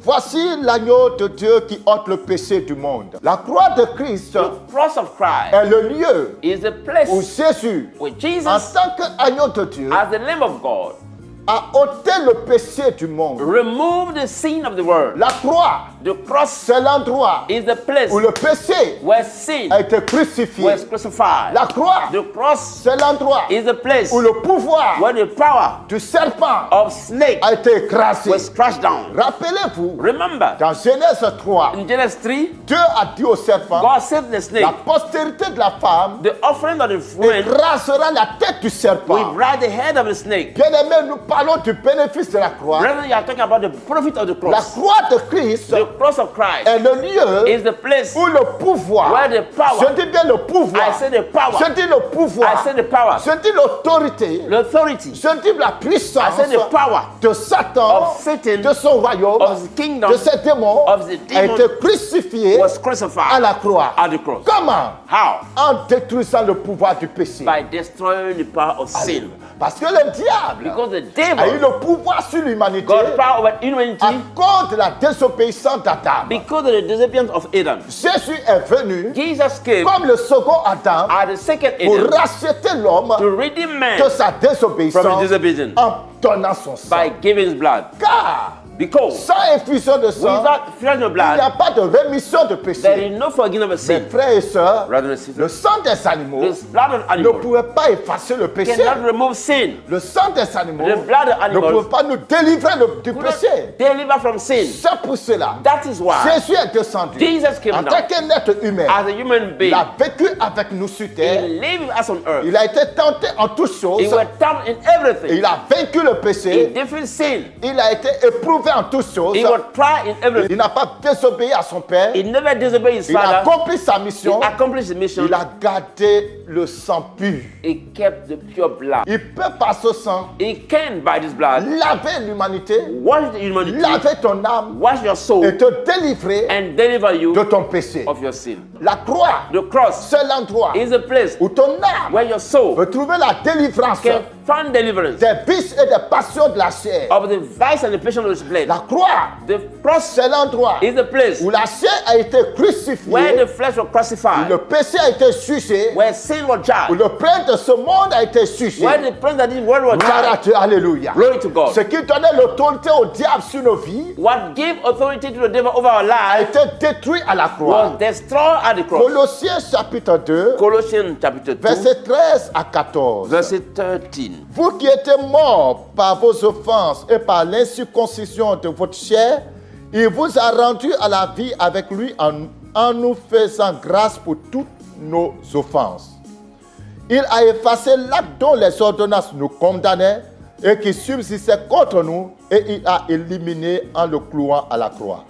Voici l'agneau de Dieu qui ôte le péché du monde. La croix de Christ the cross of Christ est le lieu is the place où Jésus, where en Jesus, tant qu'agneau de Dieu, as the Lamb of God, a ôté le péché du monde. removed the sin of the world. La croix, The cross c'est l'endroit is the place où le péché where sin a été crucifié. was crucified. La croix, The cross c'est l'endroit is the place où le pouvoir where the power du serpent of snake a été écrasé. was crushed down. Rappelez-vous, Remember, dans Genèse 3, in Genesis 3, Dieu a dit au serpent, God said to the snake, la postérité de la femme the offering of the woman écrasera la tête du will serpent. ride the head of the snake. Bien-aimés, nous parlons du bénéfice de la croix. Brethren, you are talking about the profit of the La cross. croix de Christ The cross of Christ est le lieu is the place où le pouvoir, where the power, je dis bien le pouvoir, I say the power, je dis le I pouvoir, say the power, je dis l'autorité, l'authority, je dis la puissance I say the power de Satan, of Satan, de son royaume, of the kingdom, de ses démons, of the a demon été crucifié was à crucified la croix. at the cross. Comment? How? En détruisant le pouvoir du péché. By destroying the power of sin. Parce que le diable Because the a eu devil le pouvoir sur l'humanité got power over à humanity cause de la désobéissance d'Adam. because of the disobedience of Adam. Jésus est venu Jesus came comme le second Adam as the second pour Adam racheter l'homme to redeem man de sa from his désobéissance disobedience en donnant son sang. by giving his blood. Car Because sans effusion de sang, without flowing of il n'y a blood, pas de rémission de there péché. is no forgiveness of Mes sin. frères et sœurs, Brothers and sisters, le sang des animaux the blood of ne animals pouvait pas effacer le péché. cannot remove sin. Le sang des animaux The blood of ne animals pouvait pas nous délivrer du could péché. not deliver from sin. C'est pour cela. That is why Jésus est descendu Jesus came en down tant qu'un être humain. as a human Il being. a vécu avec nous sur He terre. lived with us on earth. Il a été tenté en toutes choses. He was tempted in Et everything. il a vaincu le He péché. defeated sin. Il a été éprouvé en toutes choses. He was tried in everything. Il n'a pas désobéi à son père. He never disobeyed his Il a father. accompli sa He mission. accomplished his mission. Il a gardé le sang pur. He kept the pure blood. Il peut par ce sang He can, by this blood, laver l'humanité, wash the humanity, laver ton âme wash your soul, et te délivrer and deliver you de ton péché. of your sin. La croix, The cross c'est l'endroit is a place où ton âme where your soul peut trouver la délivrance can find deliverance des vices et des passions de la chair. of the vice and the passion of the flesh. La croix, The cross c'est l'endroit is the place où la chair a été where crucifiée, the flesh was où crucified, le péché a été jugé, where sin was où judged, le prince de ce monde a été jugé. where the prince of this world was Gloire à judged. Dieu, alléluia. Glory to God. Ce qui donnait l'autorité au diable sur nos vies What gave authority to the devil over our a lives été détruit à la was croix. destroyed at the cross. Colossiens chapitre 2, Colossians chapter 2, versets 13 à 14. verse 13. Vous qui étiez morts par vos offenses et par l'incirconcision de votre chair, il vous a rendu à la vie avec lui en nous faisant grâce pour toutes nos offenses. Il a effacé l'acte dont les ordonnances nous condamnaient et qui subsistait contre nous, et il a éliminé en le clouant à la croix.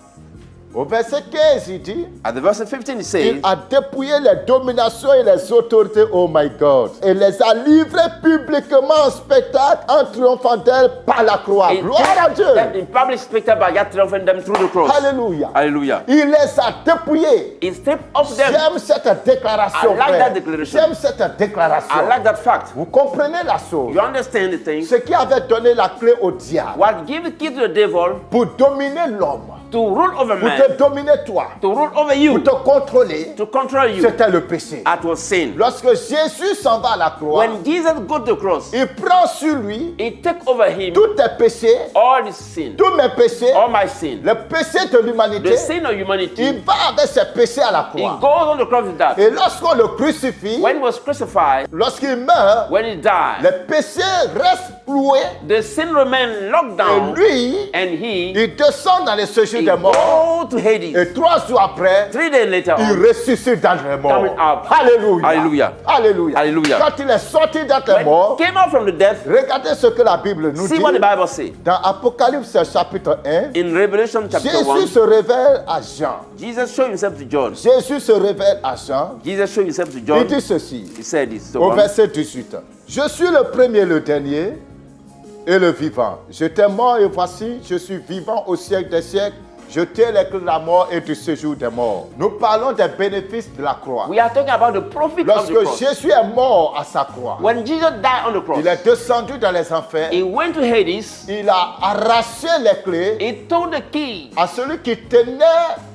Au verset 15, il dit, At the verse 15 it il says, a dépouillé les dominations et les autorités, oh my God, et les a livrées publiquement en spectacle en triomphant d'elles par la croix. in, Gloire à Dieu. in public spectacle by God triumphing them through the cross. Alléluia. Hallelujah. Il les a dépouillés. He stripped off them. J'aime cette déclaration, I like frère. that declaration. J'aime cette déclaration. I like that fact. Vous comprenez la chose. You understand the thing? Ce qui avait donné la clé au diable What gave the key to the devil pour dominer l'homme, to rule over pour man, te dominer toi, to rule over pour you, te contrôler, to control you, c'était le péché. that was sin. Lorsque Jésus s'en va à la croix, When Jesus go to the cross, il prend sur lui he took over him tous tes péchés, all his sin, tous mes péchés, all my sin, le péché de l'humanité. the sin of humanity. Il va avec ses péchés à la He croix. goes on the cross with that. Et lorsqu'on le crucifie, When he was crucified, lorsqu'il meurt, when he died, les péchés restent cloués the sin remained locked et down, lui, and he il descend dans les séjours séjour des morts. go to Hades. Et 3 jours après, 3 days later il on, ressuscite d'entre les morts. coming out. Alléluia. Alléluia. Alléluia. Alléluia. Quand il est sorti d'entre les When morts, he came out from the death, regardez ce que la Bible nous see dit. what the Bible says. Dans Apocalypse chapitre 1, In Revelation chapter Jésus 1, se révèle à Jean. Jesus showed himself to John. Jésus se révèle à Jean. Jesus showed himself to Il John. dit ceci, He said this. au verset 18. Je suis le premier et le dernier et le vivant. J'étais mort et voici, je suis vivant au siècle des siècles. Je t'ai les clés de la mort et du séjour des morts. Nous parlons des bénéfices de la croix. We are talking about the profit of the Lorsque cross. Jésus est mort à sa croix, When Jesus died on the cross, il est descendu dans les enfers. he went to Hades. Il a arraché les clés He told the key à celui qui tenait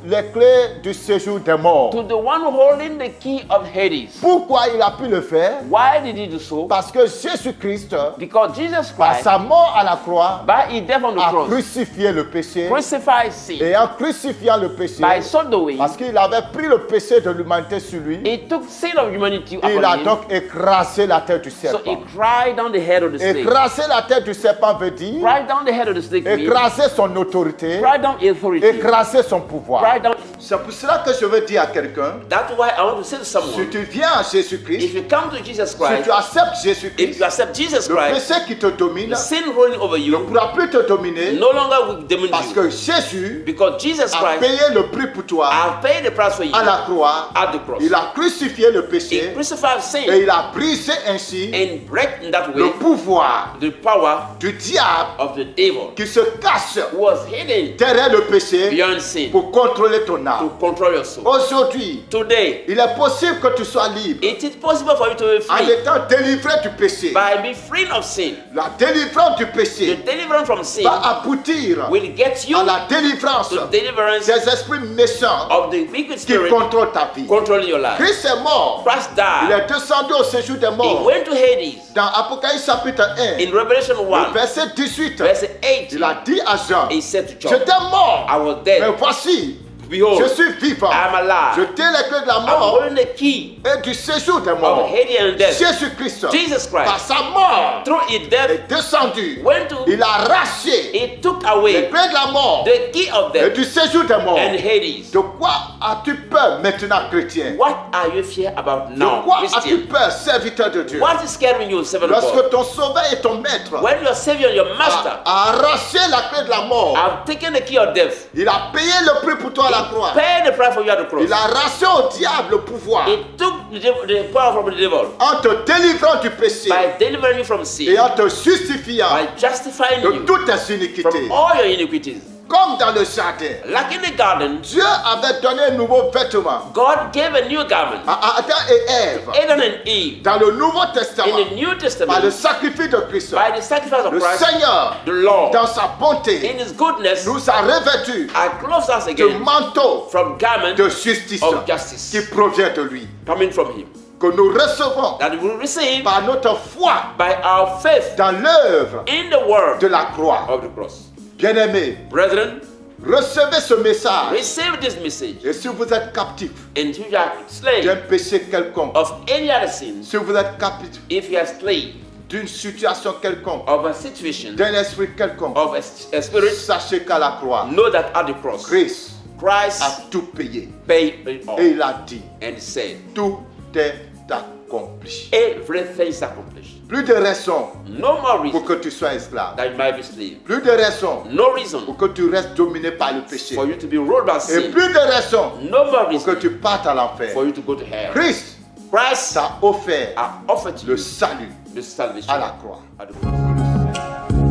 les clés du séjour des morts. to the one holding the key of Hades. Pourquoi il a pu le faire? Why did he do so? Parce que Jésus-Christ, Because Jesus par Christ, sa mort à la croix, by his death on the a cross, crucifié le péché. crucified sin. Et en crucifiant le péché, By so doing, parce qu'il avait pris le péché de l'humanité sur lui, he took sin of humanity il a upon him. donc écrasé la tête du So he serpent. cried down the head of the snake. Écraser la tête du serpent veut dire Cried down the head of the snake. means écraser son autorité, Cried down authority. écraser son pouvoir. Cried down. C'est pour cela que je veux dire à quelqu'un, That's why I want to say to si someone, tu viens à Jésus-Christ, if you come to Jesus si Christ, tu acceptes if Jésus-Christ, you accept Jesus le Christ, péché qui te domine the sin ruling over ne you pourra plus te dominer no longer will domine parce you. que Jésus Because Jesus a Christ payé le prix pour toi has paid the price for you à la croix. at the cross. Il a crucifié le He péché crucified et sin il a brisé ainsi and break in that le way pouvoir the power du diable of the devil qui se cache who was hidden derrière le péché beyond sin pour contrôler ton to âme. control your soul. Aujourd'hui, Today, il est possible que tu sois libre it is possible for you to be en free étant délivré du péché. by being free of sin. La délivrance du The péché deliverance from sin va aboutir will get you à la délivrance to deliverance des esprits méchants of the wicked qui spirit contrôlent ta vie. controlling your life. Christ est mort. Christ Il died. est descendu au séjour des He morts. went to Hades. Dans Apocalypse chapitre 1, In Revelation au 1, verset 18, verse 8, il a dit à Jean, he said to John, j'étais mort, I was mais dead. voici, Behold, je suis vivant. I am alive. Je t'ai les clés de la I'm mort holding the key et du séjour des of morts. Hades and death. Jésus-Christ, Jesus par Christ, sa mort, through his death, est descendu. went to, Il a arraché he took les away clés de la mort the key of et death du séjour des morts. and Hades. De quoi as-tu peur maintenant, chrétien? What are you fear about De now, quoi as-tu Christian? peur, serviteur de Dieu? What is scaring you, servant of God? Lorsque ton sauveur et ton maître When your Savior and your Master a arraché la clé de la mort, have taken the key of death, il a payé le prix pour toi à la croix. pay the price for you at the cross. Il a arraché au diable le pouvoir He took the power from the devil en te délivrant du péché by delivering you from et sin, en te justifiant by justifying de you toutes tes from iniquités. all your iniquities. Comme dans le jardin, Like in the garden, Dieu avait donné un nouveau vêtement God gave a new garment, à Adam et Ève. Adam and Eve, Dans le Nouveau in Testament, the New par le Testament, sacrifice de Christ, by the sacrifice of le Christ, Seigneur, the Lord, dans sa bonté, in His goodness, nous a revêtus clothes us de again manteau from garment de justice of justice qui provient de lui, coming from Him, que nous recevons that we will receive par notre foi by our faith dans l'œuvre in the word de la croix. of the cross. Bien-aimés, Brethren, recevez ce message. receive this message, Et si vous êtes captif and if you are slave d'un péché quelconque, of any other sin, si vous êtes captif if you are slave d'une situation quelconque, of a situation, d'un esprit quelconque, of a spirit, sachez qu'à la croix, know that at the cross, Christ Christ a tout payé. paid it all Et il a dit, and said, tout est accompli. everything is accomplished. Plus de raison No more pour reason que tu sois esclave. that you might be slave. Plus de raison No reason pour que tu restes dominé par le péché. for you to be ruled by Et sin. plus de raison No more pour que reason tu partes à l'enfer. for you to go to hell. Christ Christ t'a offert has offered le you salut the salvation à la croix. at the cross.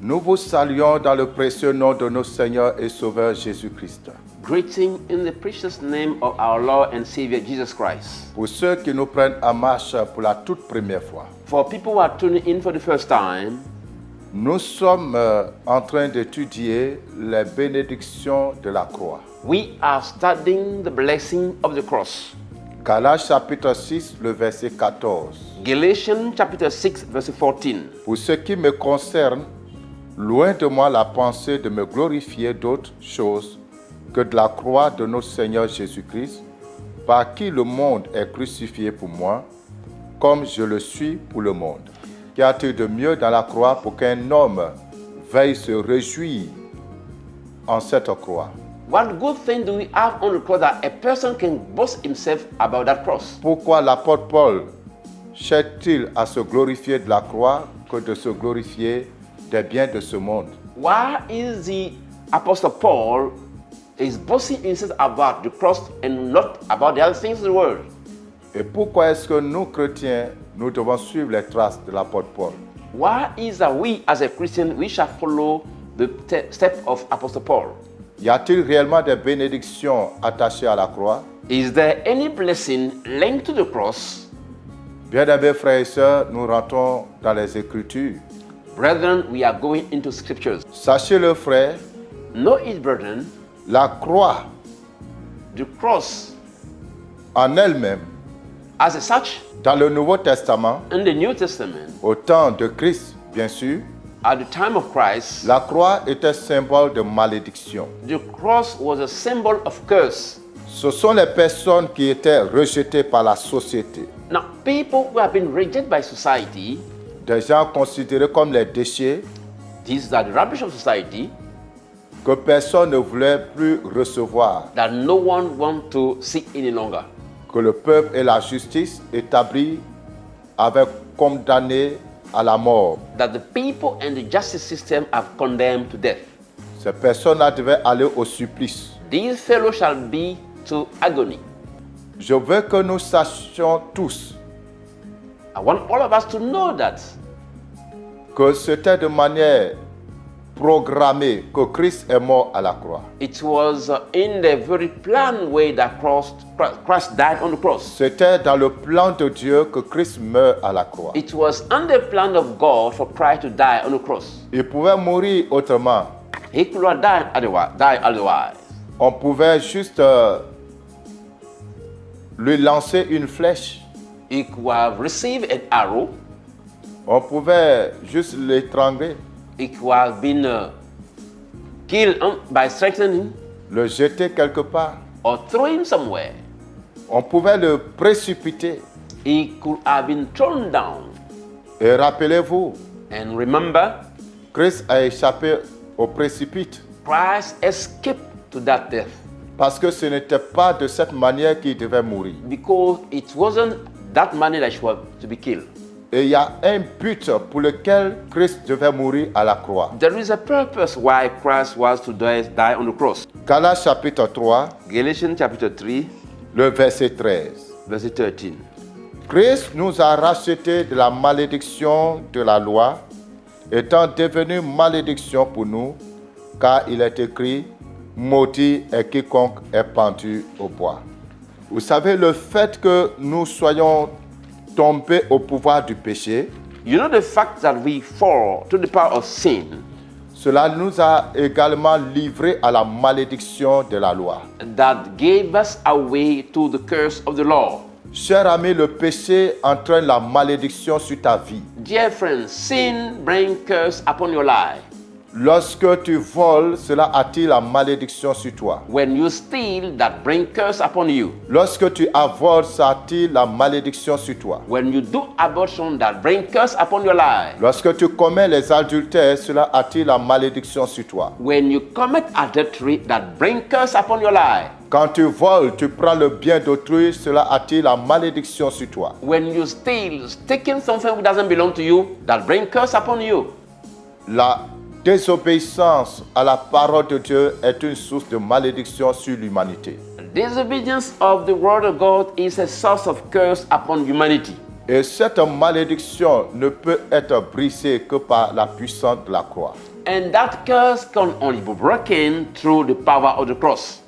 Nous vous saluons dans le précieux nom de notre Seigneur et Sauveur Jésus-Christ. Greeting in the precious name of our Lord and Savior Jesus Christ. Pour ceux qui nous prennent en marche pour la toute première fois, For people who are tuning in for the first time, nous sommes en train d'étudier les bénédictions de la croix. we are studying the blessing of the cross. Galates chapitre 6, le verset 14. Galatians chapter 6 verse 14. Pour ce qui me concerne, loin de moi la pensée de me glorifier d'autres choses que de la croix de notre Seigneur Jésus-Christ, par qui le monde est crucifié pour moi, comme je le suis pour le monde. Qu'y a-t-il de mieux dans la croix pour qu'un homme veuille se réjouir en cette croix? What good thing do we have on the cross that a person can boast himself about that cross? Pourquoi l'apôtre Paul cherche-t-il à se glorifier de la croix que de se glorifier des biens de ce monde? Why is the Apostle Paul is boasting himself about the cross and not about the other things in the world? Et pourquoi est-ce que nous, chrétiens, nous devons suivre les traces de l'apôtre Paul? Why is that we as a Christian, we shall follow the step of Apostle Paul? Y a-t-il réellement des bénédictions attachées à la croix? Is there any blessing linked to the cross? Bien-aimés frères et sœurs, nous rentrons dans les Écritures. Brethren, we are going into scriptures. Sachez-le, frère, Know it, brethren, la croix the cross en elle-même, as such dans le Nouveau Testament, in the New Testament, au temps de Christ, bien sûr, at the time of Christ, la croix était symbole de malédiction. the cross was a symbol of curse. Ce sont les personnes qui étaient rejetées par la société, Now, people who have been rejected by society, des gens considérés comme les déchets, these are the rubbish of society, que personne ne voulait plus recevoir, that no one wants to see any longer. que le peuple et la justice établis avaient condamné à la mort. That the people and the justice system have condemned to death. Ces personnes-là devaient aller au supplice. These fellows shall be to agony. Je veux que nous sachions tous I want all of us to know that que c'était de manière programmée que Christ est mort à la croix. it was in the very planned way that Christ died on the cross. C'était dans le plan de Dieu que Christ meurt à la croix. It was on the plan of God for Christ to die on the cross. Il pouvait mourir autrement. He could have died otherwise. On pouvait juste lui lancer une flèche. He could have received an arrow. On pouvait juste l'étrangler, He could have been killed by strengthening le jeter quelque part. or throw him somewhere. On pouvait le précipiter. He could have been thrown down. Et rappelez-vous, And remember, Christ a échappé au précipice Christ escaped to that death parce que ce n'était pas de cette manière qu'il devait mourir. because it wasn't that money that she was to be killed. Et il y a un but pour lequel Christ devait mourir à la croix. There is a purpose why Christ was to die on the cross. Galates chapitre 3, Galatians chapter 3, le verset 13. verse 13. Christ nous a rachetés de la malédiction de la loi, étant devenu malédiction pour nous, car il est écrit, maudit est quiconque est pendu au bois. Vous savez, le fait que nous soyons tombés au pouvoir du péché, You know the fact that we fall to the power of sin, cela nous a également livrés à la malédiction de la loi. that gave us away to the curse of the law. Cher ami, le péché entraîne la malédiction sur ta vie. Dear friends, sin brings curse upon your life. Lorsque tu voles, cela attire la malédiction sur toi. When you steal, that brings curse upon you. Lorsque tu avoles, ça attire la malédiction sur toi. When you do abortion, that brings curse upon your life. Lorsque tu commets les adultères, cela attire la malédiction sur toi. When you commit adultery, that brings curse upon your life. Quand tu voles, tu prends le bien d'autrui, cela attire la malédiction sur toi. When you steal, taking something that doesn't belong to you, that brings curse upon you. La désobéissance à la parole de Dieu est une source de malédiction sur l'humanité. Disobedience of the word of God is a source of curse upon humanity. Et cette malédiction ne peut être brisée que par la puissance de la croix. And that curse can only be broken through the power of the cross.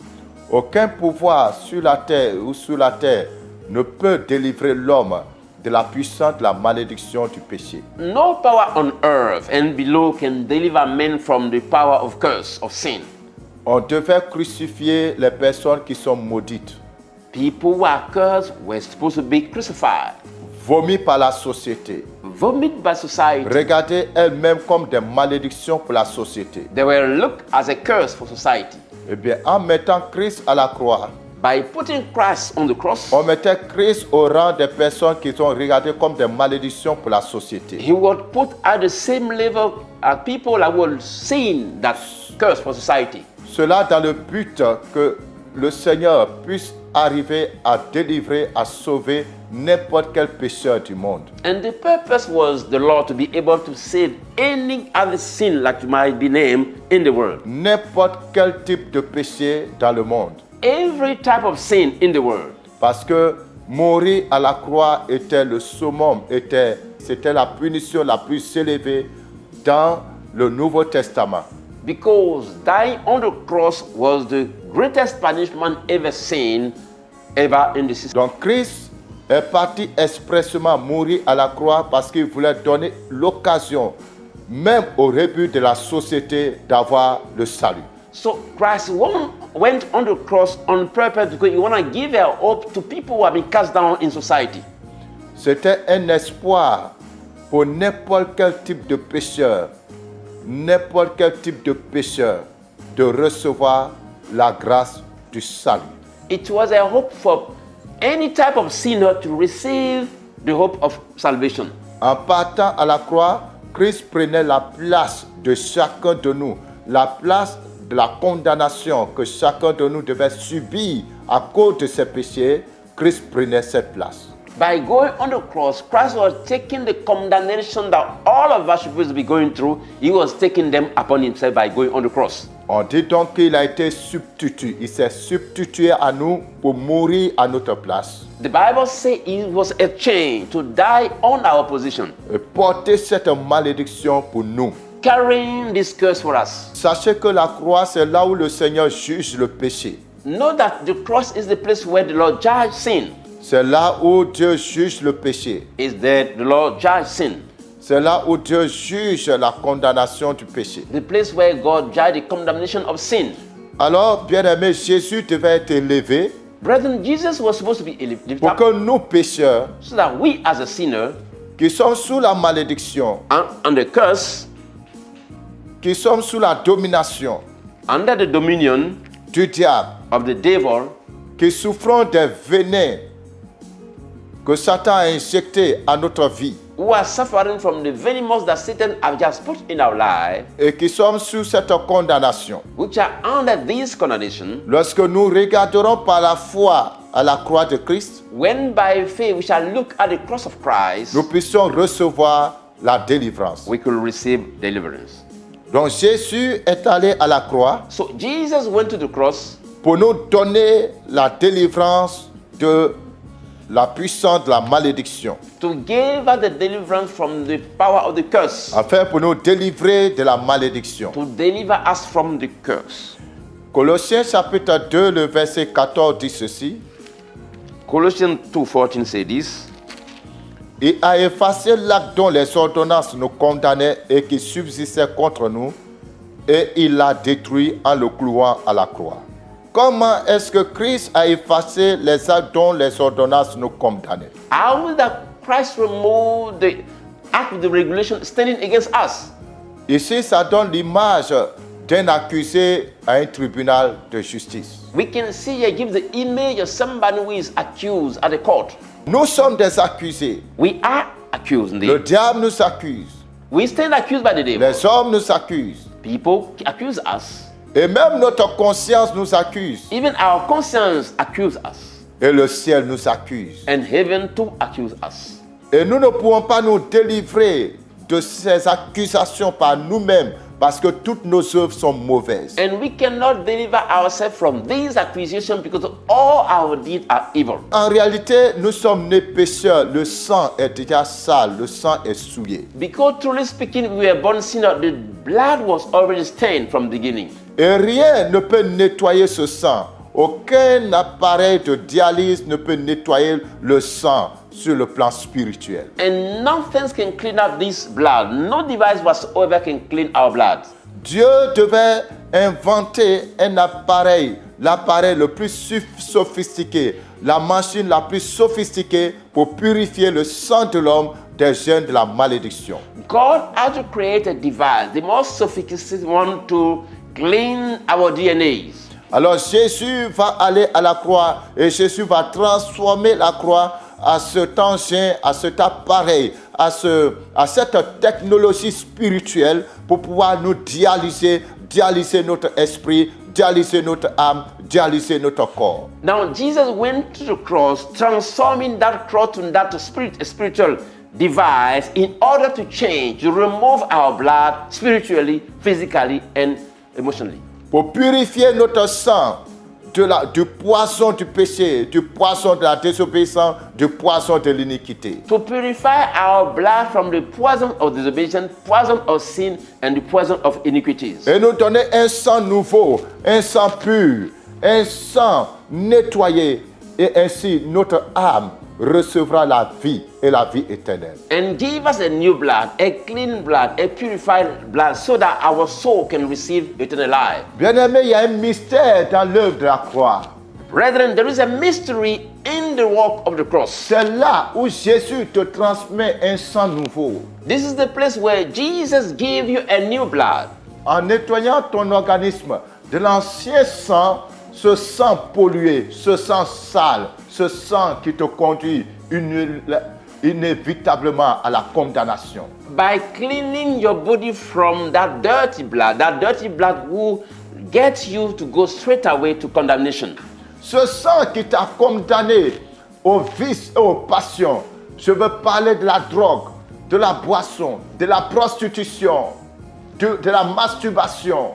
Aucun pouvoir sur la terre ou sous la terre ne peut délivrer l'homme de la puissance de la malédiction du péché. No power on earth and below can deliver men from the power of curse, of sin. On devait crucifier les personnes qui sont maudites, People who are cursed were supposed to be crucified, vomies par la société, vomited by society. regardées elles-mêmes comme des malédictions pour la société. They were looked as a curse for society. Eh bien, en mettant Christ à la croix, by putting Christ on the cross, on mettait Christ au rang des personnes qui sont regardées comme des malédictions pour la société. he was put at the same level as people that were seen that curse for society. Cela dans le but que le Seigneur puisse arriver à délivrer, à sauver n'importe quel pécheur du monde. And the purpose was the Lord to be able to save any other sin that might be named in the world. N'importe quel type de péché dans le monde. Every type of sin in the world. Parce que mourir à la croix était le summum, c'était la punition la plus élevée dans le Nouveau Testament. Because dying on the cross was the greatest punishment ever seen ever in the system. Donc Christ est parti expressément mourir à la croix parce qu'il voulait donner l'occasion, même au rebut de la société, d'avoir le salut. So Christ went on the cross on purpose because he want to give a hope to people who have been cast down in society. C'était un espoir pour n'importe quel type de pécheur, n'importe quel type de pécheur, de recevoir la grâce du salut. It was a hope for any type of sinner to receive the hope of salvation. En partant à la croix, Christ prenait la place de chacun de nous, la place de la condamnation que chacun de nous devait subir à cause de ses péchés. Christ prenait cette place. By going on the cross, Christ was taking the condemnation that all of us supposed to be going through. He was taking them upon himself by going on the cross. On dit donc qu'il a été substitué. Il s'est substitué à nous pour mourir à notre place. The Bible says he was a chain to die on our position, Et porter cette malédiction pour nous. carrying this curse for us. Sachez que la croix, c'est là où le Seigneur juge le péché. Know that the cross is the place where the Lord judged sin. C'est là où Dieu juge le péché. Is that the Lord judged sin? C'est là où Dieu juge la condamnation du péché. The place where God judged the condemnation of sin. Alors, bien-aimé, Jésus devait être élevé Brethren, Jesus was supposed to be lifted pour up que nous, pécheurs, so that we as a sinner qui sommes sous la malédiction, under curse, qui sommes sous la domination under the dominion du diable, of the devil, qui souffrons des venins que Satan a injectés à notre vie who are suffering from the venomous that Satan has just put in our life, et qui sommes sous cette condamnation, which are under this condemnation, lorsque nous regarderons par la foi à la croix de Christ, when by faith we shall look at the cross of Christ, nous puissions recevoir la délivrance. we could receive deliverance. Donc Jésus est allé à la croix So Jesus went to the cross pour nous donner la délivrance de la puissance de la malédiction, to give us the deliverance from the power of the curse, afin pour nous délivrer de la malédiction. to deliver us from the curse. Colossiens chapitre 2, le verset 14 dit ceci: Colossians 2:14 says this. Il a effacé l'acte dont les ordonnances nous condamnaient et qui subsistait contre nous, et il l'a détruit en le clouant à la croix. Comment est-ce que Christ a effacé les actes dont les ordonnances nous condamnaient? How will that Christ remove the act of the regulation standing against us? Ici, ça donne l'image d'un accusé à un tribunal de justice. We can see here give the image of somebody who is accused at the court. Nous sommes des accusés. We are accused Le indeed. diable nous accuse. We stand accused by the devil. Les hommes nous accusent. People accuse us. Et même notre conscience nous accuse. Even our conscience accuse us. Et le ciel nous accuse. And heaven too accuse us. Et nous ne pouvons pas nous délivrer de ces accusations par nous-mêmes parce que toutes nos œuvres sont mauvaises. And we cannot deliver ourselves from these accusations because all our deeds are evil. En réalité, nous sommes nés pécheurs. Le sang est déjà sale, le sang est souillé. Because truly speaking, we were born sinners. The blood was already stained from the beginning. Et rien ne peut nettoyer ce sang. Aucun appareil de dialyse ne peut nettoyer le sang sur le plan spirituel. And nothing can clean up this blood. No device whatsoever can clean our blood. Dieu devait inventer un appareil, l'appareil le plus sophistiqué, la machine la plus sophistiquée pour purifier le sang de l'homme des gènes de la malédiction. God had to create a device, the most sophisticated one to clean our DNAs. Alors Jésus va aller à la croix et Jésus va transformer la croix à cet engin, à cet appareil, à cette technologie spirituelle pour pouvoir nous dialyser notre esprit, dialyser notre âme, dialyser notre corps. Now, Jesus went to the cross, transforming that cross to that spiritual device in order to change, to remove our blood spiritually, physically, and emotionally. Pour purifier notre sang du poison du péché, du poison de la désobéissance, du poison de l'iniquité. To purify our blood from the poison of disobedience, poison of sin, and the poison of iniquities. Et nous donner un sang nouveau, un sang pur, un sang nettoyé, et ainsi notre âme recevra la vie et la vie éternelle. And give us a new blood, a clean blood, a purified blood, so that our soul can receive eternal life. Bien-aimé, il y a un mystère dans l'œuvre de la croix. Brethren, there is a mystery in the work of the cross. C'est là où Jésus te transmet un sang nouveau. This is the place where Jesus gave you a new blood. En nettoyant ton organisme de l'ancien sang, ce sang pollué, ce sang sale, ce sang qui te conduit inévitablement à la condamnation. By cleaning your body from that dirty blood will get you to go straight away to condemnation. Ce sang qui t'a condamné aux vices et aux passions, je veux parler de la drogue, de la boisson, de la prostitution, de la masturbation.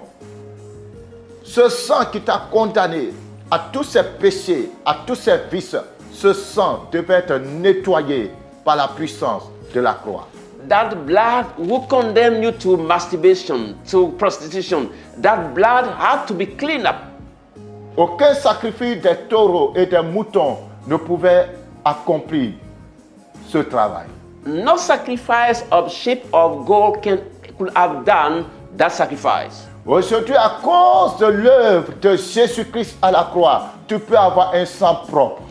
Ce sang qui t'a condamné à tous ces péchés, à tous ces vices, ce sang devait être nettoyé par la puissance de la croix. That blood will condemn you to masturbation, to prostitution. That blood had to be cleaned up. Aucun sacrifice des taureaux et des moutons ne pouvait accomplir ce travail. No sacrifice of sheep or goat could have done that sacrifice. Aujourd'hui, à cause de l'œuvre de Jésus-Christ à la croix, tu peux avoir un sang propre.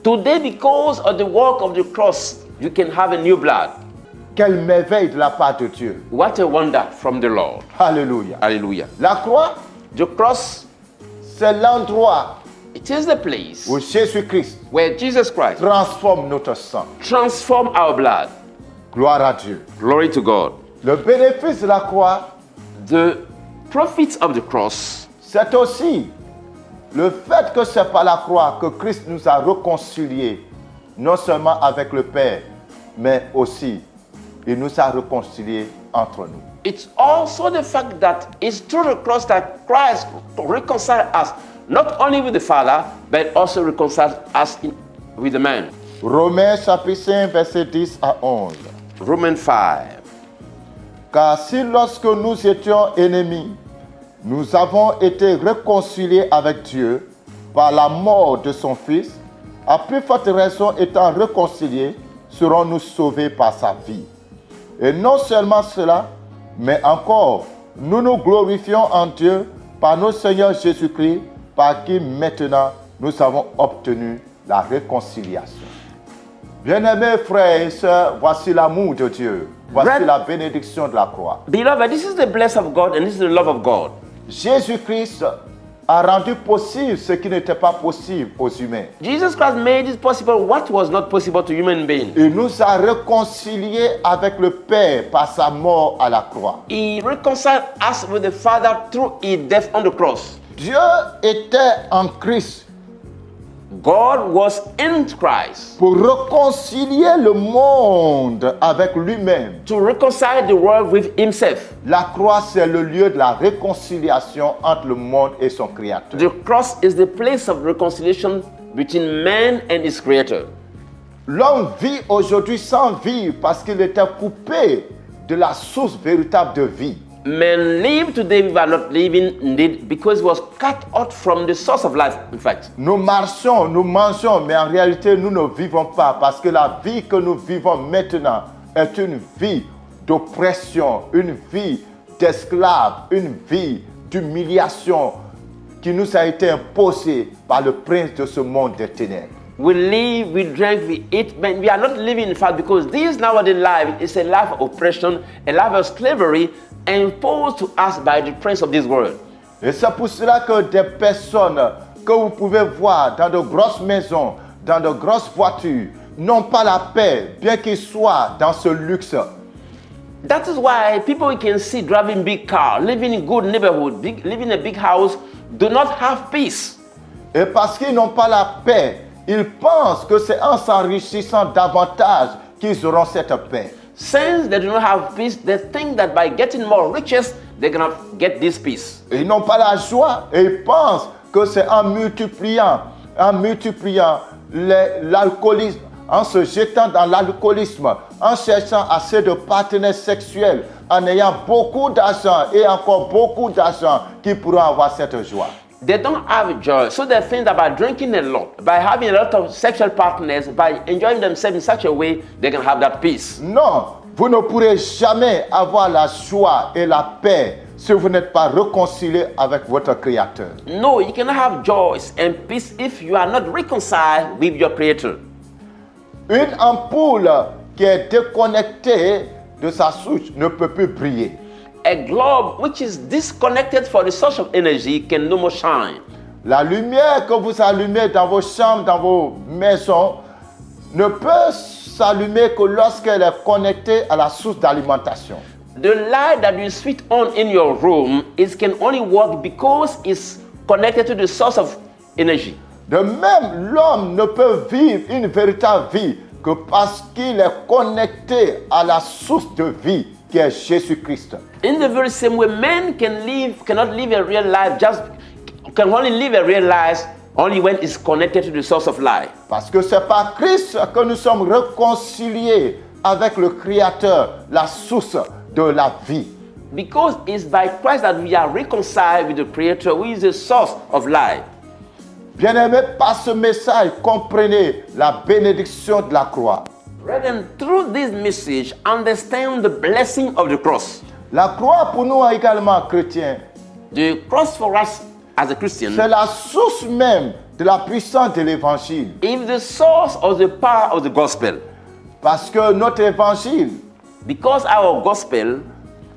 Today, because of the work of the cross, you can have a new blood. Quelle merveille de la part de Dieu. What a wonder from the Lord. Alléluia. Hallelujah. La croix, The cross, c'est l'endroit it is the place où Jésus-Christ where Jesus Christ transforme notre sang. transformed our blood. Gloire à Dieu. Glory to God. Le bénéfice de la croix, The profits of the cross, c'est aussi le fait que c'est par la croix que Christ nous a réconciliés, non seulement avec le Père, mais aussi il nous a réconciliés entre nous. it's also the fact that it's through the cross that Christ reconciled us, not only with the Father, but also reconciled us with the man. Romains chapitre 5, verset 10 à 11. Romans 5. Car si lorsque nous étions ennemis, nous avons été réconciliés avec Dieu par la mort de son Fils, à plus forte raison étant réconciliés, serons-nous sauvés par sa vie. Et non seulement cela, mais encore, nous nous glorifions en Dieu par notre Seigneur Jésus-Christ, par qui maintenant nous avons obtenu la réconciliation. Bien-aimés frères et sœurs, voici l'amour de Dieu. Voici la bénédiction de la croix. Beloved, this is the blessing of God and this is the love of God. Jésus-Christ a rendu possible ce qui n'était pas possible aux humains. Jesus Christ made it possible what was not possible to human beings. Il nous a réconciliés avec le Père par sa mort à la croix. He reconciled us with the Father through his death on the cross. Dieu était en Christ God was in Christ pour réconcilier le monde avec lui-même. to reconcile the world with himself. La croix, c'est le lieu de la réconciliation entre le monde et son Créateur. The cross is the place of reconciliation between man and his creator. L'homme vit aujourd'hui sans vie parce qu'il était coupé de la source véritable de vie. Men live today, we are not living indeed because he was cut out from the source of life, in fact. Nous marchons, nous mangeons, mais en réalité, nous ne vivons pas parce que la vie que nous vivons maintenant est une vie d'oppression, une vie d'esclave, une vie d'humiliation qui nous a été imposée par le prince de ce monde des ténèbres. We live, we drink, we eat, but we are not living in fact because this nowadays life is a life of oppression, a life of slavery imposed to us by the prince of this world. Et c'est pour cela que des personnes que vous pouvez voir dans de grosses maisons, dans de grosses voitures, n'ont pas la paix, bien qu'ils soient dans ce luxe. That is why people you can see driving big car, living in good neighborhood, living in a big house, do not have peace. Et parce qu'ils n'ont pas la paix, ils pensent que c'est en s'enrichissant davantage qu'ils auront cette paix. Since they do not have peace, they think that by getting more riches, they're going to get this peace. Et ils n'ont pas la joie et ils pensent que c'est en multipliant l'alcoolisme, en se jetant dans l'alcoolisme, en cherchant assez de partenaires sexuels, en ayant beaucoup d'argent et encore beaucoup d'argent qui pourront avoir cette joie. They don't have joy, so they think that by drinking a lot, by having a lot of sexual partners, by enjoying themselves in such a way, they can have that peace. Non, vous ne pourrez jamais avoir la joie et la paix si vous n'êtes pas réconcilié avec votre Créateur. No, you cannot have joy and peace if you are not reconciled with your Creator. Une ampoule qui est déconnectée de sa source ne peut plus briller. A globe which is disconnected from the source of energy can no more shine. La lumière que vous allumez dans vos chambres, dans vos maisons, ne peut s'allumer que lorsqu'elle est connectée à la source d'alimentation. The light that you switch on in your room can only work because it's connected to the source of energy. De même, l'homme ne peut vivre une véritable vie que parce qu'il est connecté à la source de vie qui est Jésus-Christ. In the very same way, man cannot live a real life, can only live a real life only when it's connected to the source of life. Parce que c'est par Christ que nous sommes réconciliés avec le Créateur, la source de la vie. Because it's by Christ that we are reconciled with the Creator, who is the source of life. Bien-aimés, par ce message, comprenez la bénédiction de la croix. Brethren, through this message, understand the blessing of the cross. La croix pour nous également chrétiens, The cross for us as a Christian c'est la source même de la puissance de l'évangile. is the source of the power of the gospel. Parce que notre évangile Because our gospel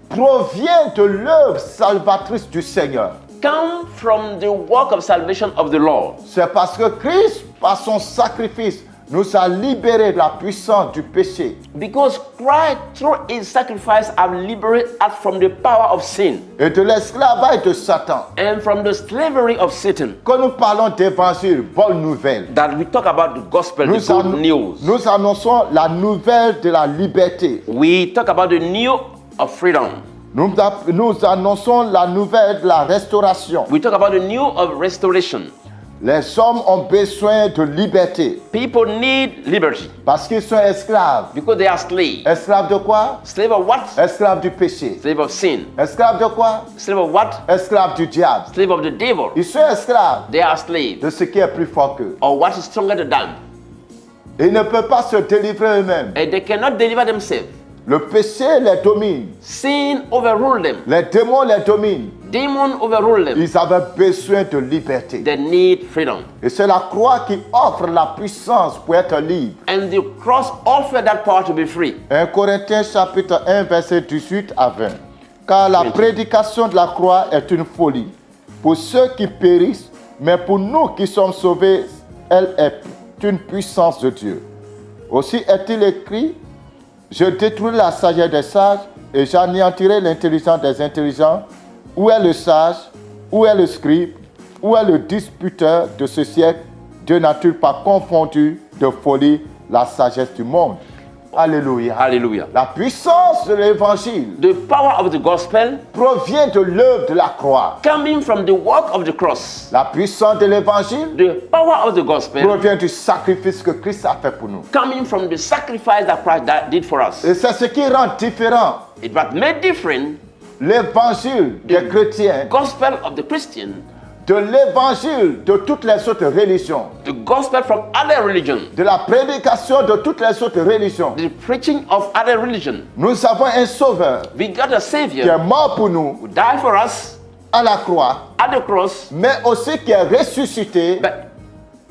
provient de l'œuvre salvatrice du Seigneur. comes from the work of salvation of the Lord. C'est parce que Christ, par son sacrifice, nous a libérés de la puissance du péché. Because Christ, through his sacrifice, have liberated us from the power of sin Et de l'esclavage de Satan. and from the slavery of Satan. Quand nous parlons d'évangile, bonne nouvelle, That we talk about the gospel, the good news. nous annonçons la nouvelle de la liberté. We talk about the new of freedom. Nous annonçons la nouvelle de la restauration. We talk about the new of restoration. Les hommes ont besoin de liberté People need liberty parce qu'ils sont esclaves. because they are slaves. Esclaves de quoi? Slave of what? Esclaves du péché. Slave of sin. Esclaves de quoi? Slave of what? Esclaves du diable. Slave of the devil. Ils sont esclaves They are slaves. de ce qui est plus fort qu'eux. Or what is stronger than them. Ils ne peuvent pas se délivrer eux-mêmes. And they cannot deliver themselves. Le péché les domine. Sin overruled them. Les démons les dominent. Demon overruled them. Ils avaient besoin de liberté. They need freedom. Et c'est la croix qui offre la puissance pour être libre. And the cross offered that power to be free. 1 Corinthiens chapitre 1 verset 18 à 20. Car la prédication de la croix est une folie pour ceux qui périssent, mais pour nous qui sommes sauvés, elle est une puissance de Dieu. Aussi est-il écrit, je détruirai la sagesse des sages et j'anéantirai l'intelligence des intelligents. Où est le sage? Où est le scribe? Où est le disputeur de ce siècle? Dieu n'a-t-il pas confondu de folie la sagesse du monde? Alléluia. Hallelujah. La puissance de l'évangile The power of the gospel provient de l'œuvre de la croix. coming from the work of the cross. La puissance de l'évangile The power of the gospel provient du sacrifice que Christ a fait pour nous. coming from the sacrifice that Christ did for us. Et c'est ce qui rend différent It was made different, l'évangile des chrétiens gospel of the Christian, de l'évangile de toutes les autres religions, the gospel from other religions, de la prédication de toutes les autres religions. the preaching of other religions. Nous avons un sauveur We got a qui Savior est mort pour nous who died for us à la croix, at the cross, mais aussi qui est ressuscité but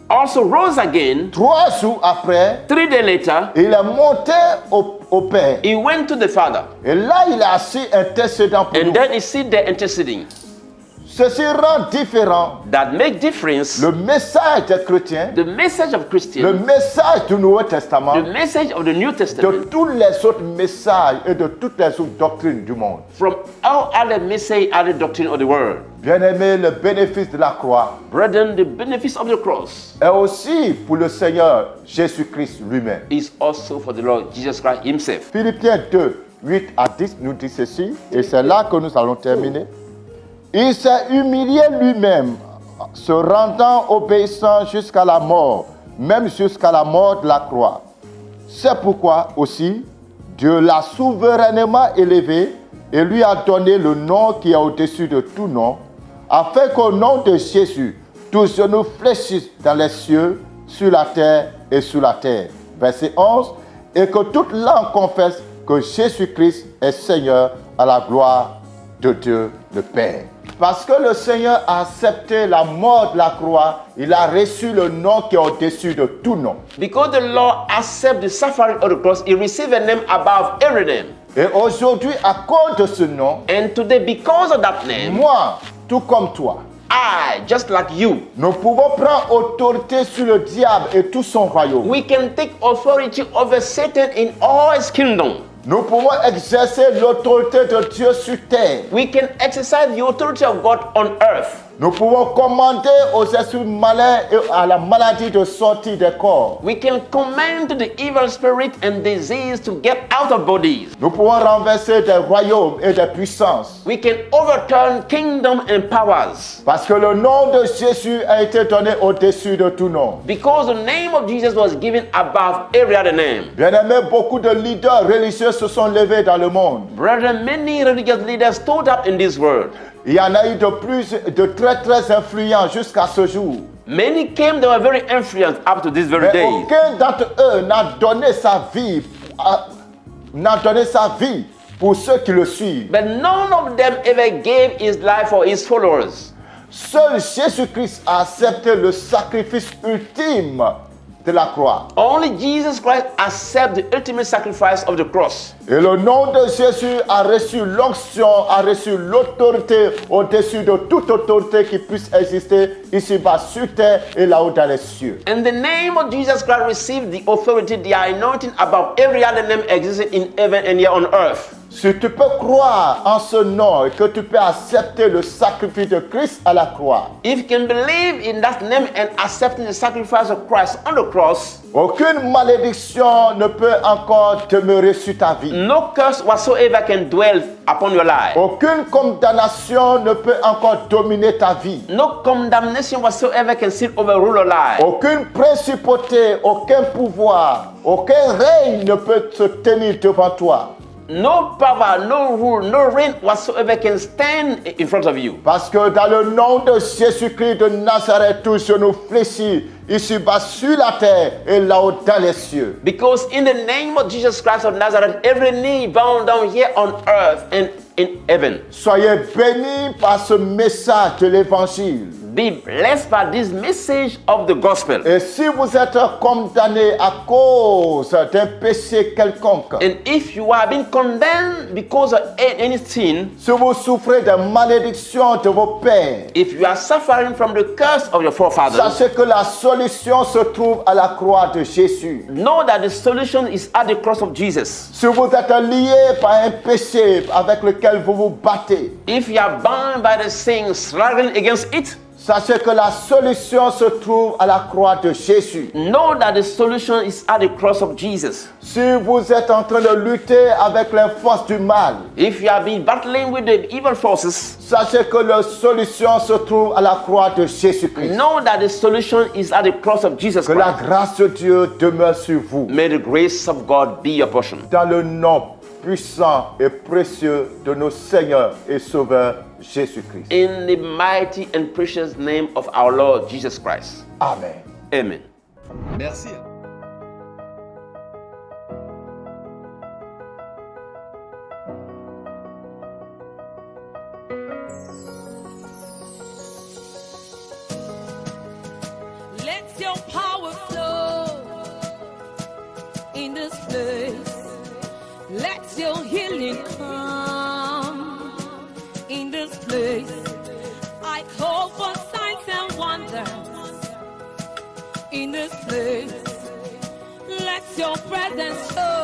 also rose again. 3 jours après. 3 days later, Il est monté au Père. he went to the Father, Et là, il est assis intercédant pour nous. and then he sit there interceding. Ceci rend différent that make difference le message des chrétiens, the message of le Christians, message du Nouveau Testament, the message of the New de Testament, tous les autres messages et de toutes les autres doctrines du monde. from all other message, other doctrine of the world. Bien-aimé, le bénéfice de la croix Brethren, the benefits of the cross est aussi pour le Seigneur Jésus-Christ lui-même. is also for the Lord Jesus Christ himself. Philippiens 2, 8 à 10 nous dit ceci, et c'est là que nous allons terminer. Il s'est humilié lui-même, se rendant obéissant jusqu'à la mort, même jusqu'à la mort de la croix. C'est pourquoi aussi Dieu l'a souverainement élevé et lui a donné le nom qui est au-dessus de tout nom, afin qu'au nom de Jésus, tous genoux fléchissent dans les cieux, sur la terre et sous la terre. Verset 11, et que toute langue confesse que Jésus-Christ est Seigneur à la gloire de Dieu le Père. Parce que le Seigneur a accepté la mort de la croix, il a reçu le nom qui est au-dessus de tout nom. Because the Lord accepts the suffering of the cross, he received a name above every name. Et aujourd'hui, à cause de ce nom, And today, because of that name, moi, tout comme toi, I, just like you, nous pouvons prendre autorité sur le diable et tout son royaume. we can take authority over Satan in all his kingdom. Nous pouvons exercer l'autorité de Dieu sur terre. We can exercise the authority of God on earth. Nous pouvons commander aux esprits malins et à la maladie de sortir des corps. We can command the evil spirit and disease to get out of bodies. Nous pouvons renverser des royaumes et des puissances. We can overturn kingdom and powers. Parce que le nom de Jésus a été donné au-dessus de tout nom. Because the name of Jesus was given above every other name. Bien-aimés, beaucoup de leaders religieux se sont levés dans le monde. Brethren, many religious leaders stood up in this world. Il y en a eu de très influents jusqu'à ce jour. Many came, they were very influenced up to this very Mais day. aucun d'entre eux n'a donné sa vie, pour ceux qui le suivent. But none of them ever gave his life for his followers. Seul Jésus-Christ a accepté le sacrifice ultime de la croix. Only Jesus Christ accepted the ultimate sacrifice of the cross. Et le nom de Jésus a reçu l'onction, a reçu l'autorité au-dessus de toute autorité qui puisse exister ici-bas sur terre et là-haut dans les cieux. And the name of Jesus Christ received the authority, the anointing above every other name existing in heaven and here on earth. Si tu peux croire en ce nom et que tu peux accepter le sacrifice de Christ à la croix, If you can believe in that name and accepting the sacrifice of Christ on the cross, aucune malédiction ne peut encore demeurer sur ta vie. no curse whatsoever can dwell upon your life. Aucune condamnation ne peut encore dominer ta vie. No condemnation whatsoever can still overrule your life. Aucune principauté, aucun pouvoir, aucun règne ne peut se tenir devant toi. No power, no rule, no reign whatsoever can stand in front of you. Parce que dans le nom de Jésus-Christ de Nazareth, tous genoux fléchis, ici-bas sur la terre et là-haut dans les cieux. Because in the name of Jesus Christ of Nazareth, every knee bound down here on earth and in heaven. Soyez bénis par ce message de l'évangile. Be blessed by this message of the gospel. Et si vous êtes condamné à cause d'un péché quelconque, And if you are being condemned because of any sin, si vous souffrez de malédiction de vos pères, if you are suffering from the curse of your forefathers, sachez que la solution se trouve à la croix de Jésus. know that the solution is at the cross of Jesus. Si vous êtes lié par un péché avec lequel vous vous battez, If you are bound by the sin, struggling against it, sachez que la solution se trouve à la croix de Jésus. know that the solution is at the cross of Jesus. Si vous êtes en train de lutter avec les forces du mal, If you have been battling with the evil forces, sachez que la solution se trouve à la croix de Jésus-Christ. know that the solution is at the cross of Jesus Que la Christ. grâce de Dieu demeure sur vous. May the grace of God be your portion. Dans le nom puissant et précieux de nos Seigneur et Sauveur Jésus-Christ. In the mighty and precious name of our Lord Jesus Christ. Amen. Amen. Merci. Let your power flow in this place. Let your healing come in this place. this place. Let your presence show.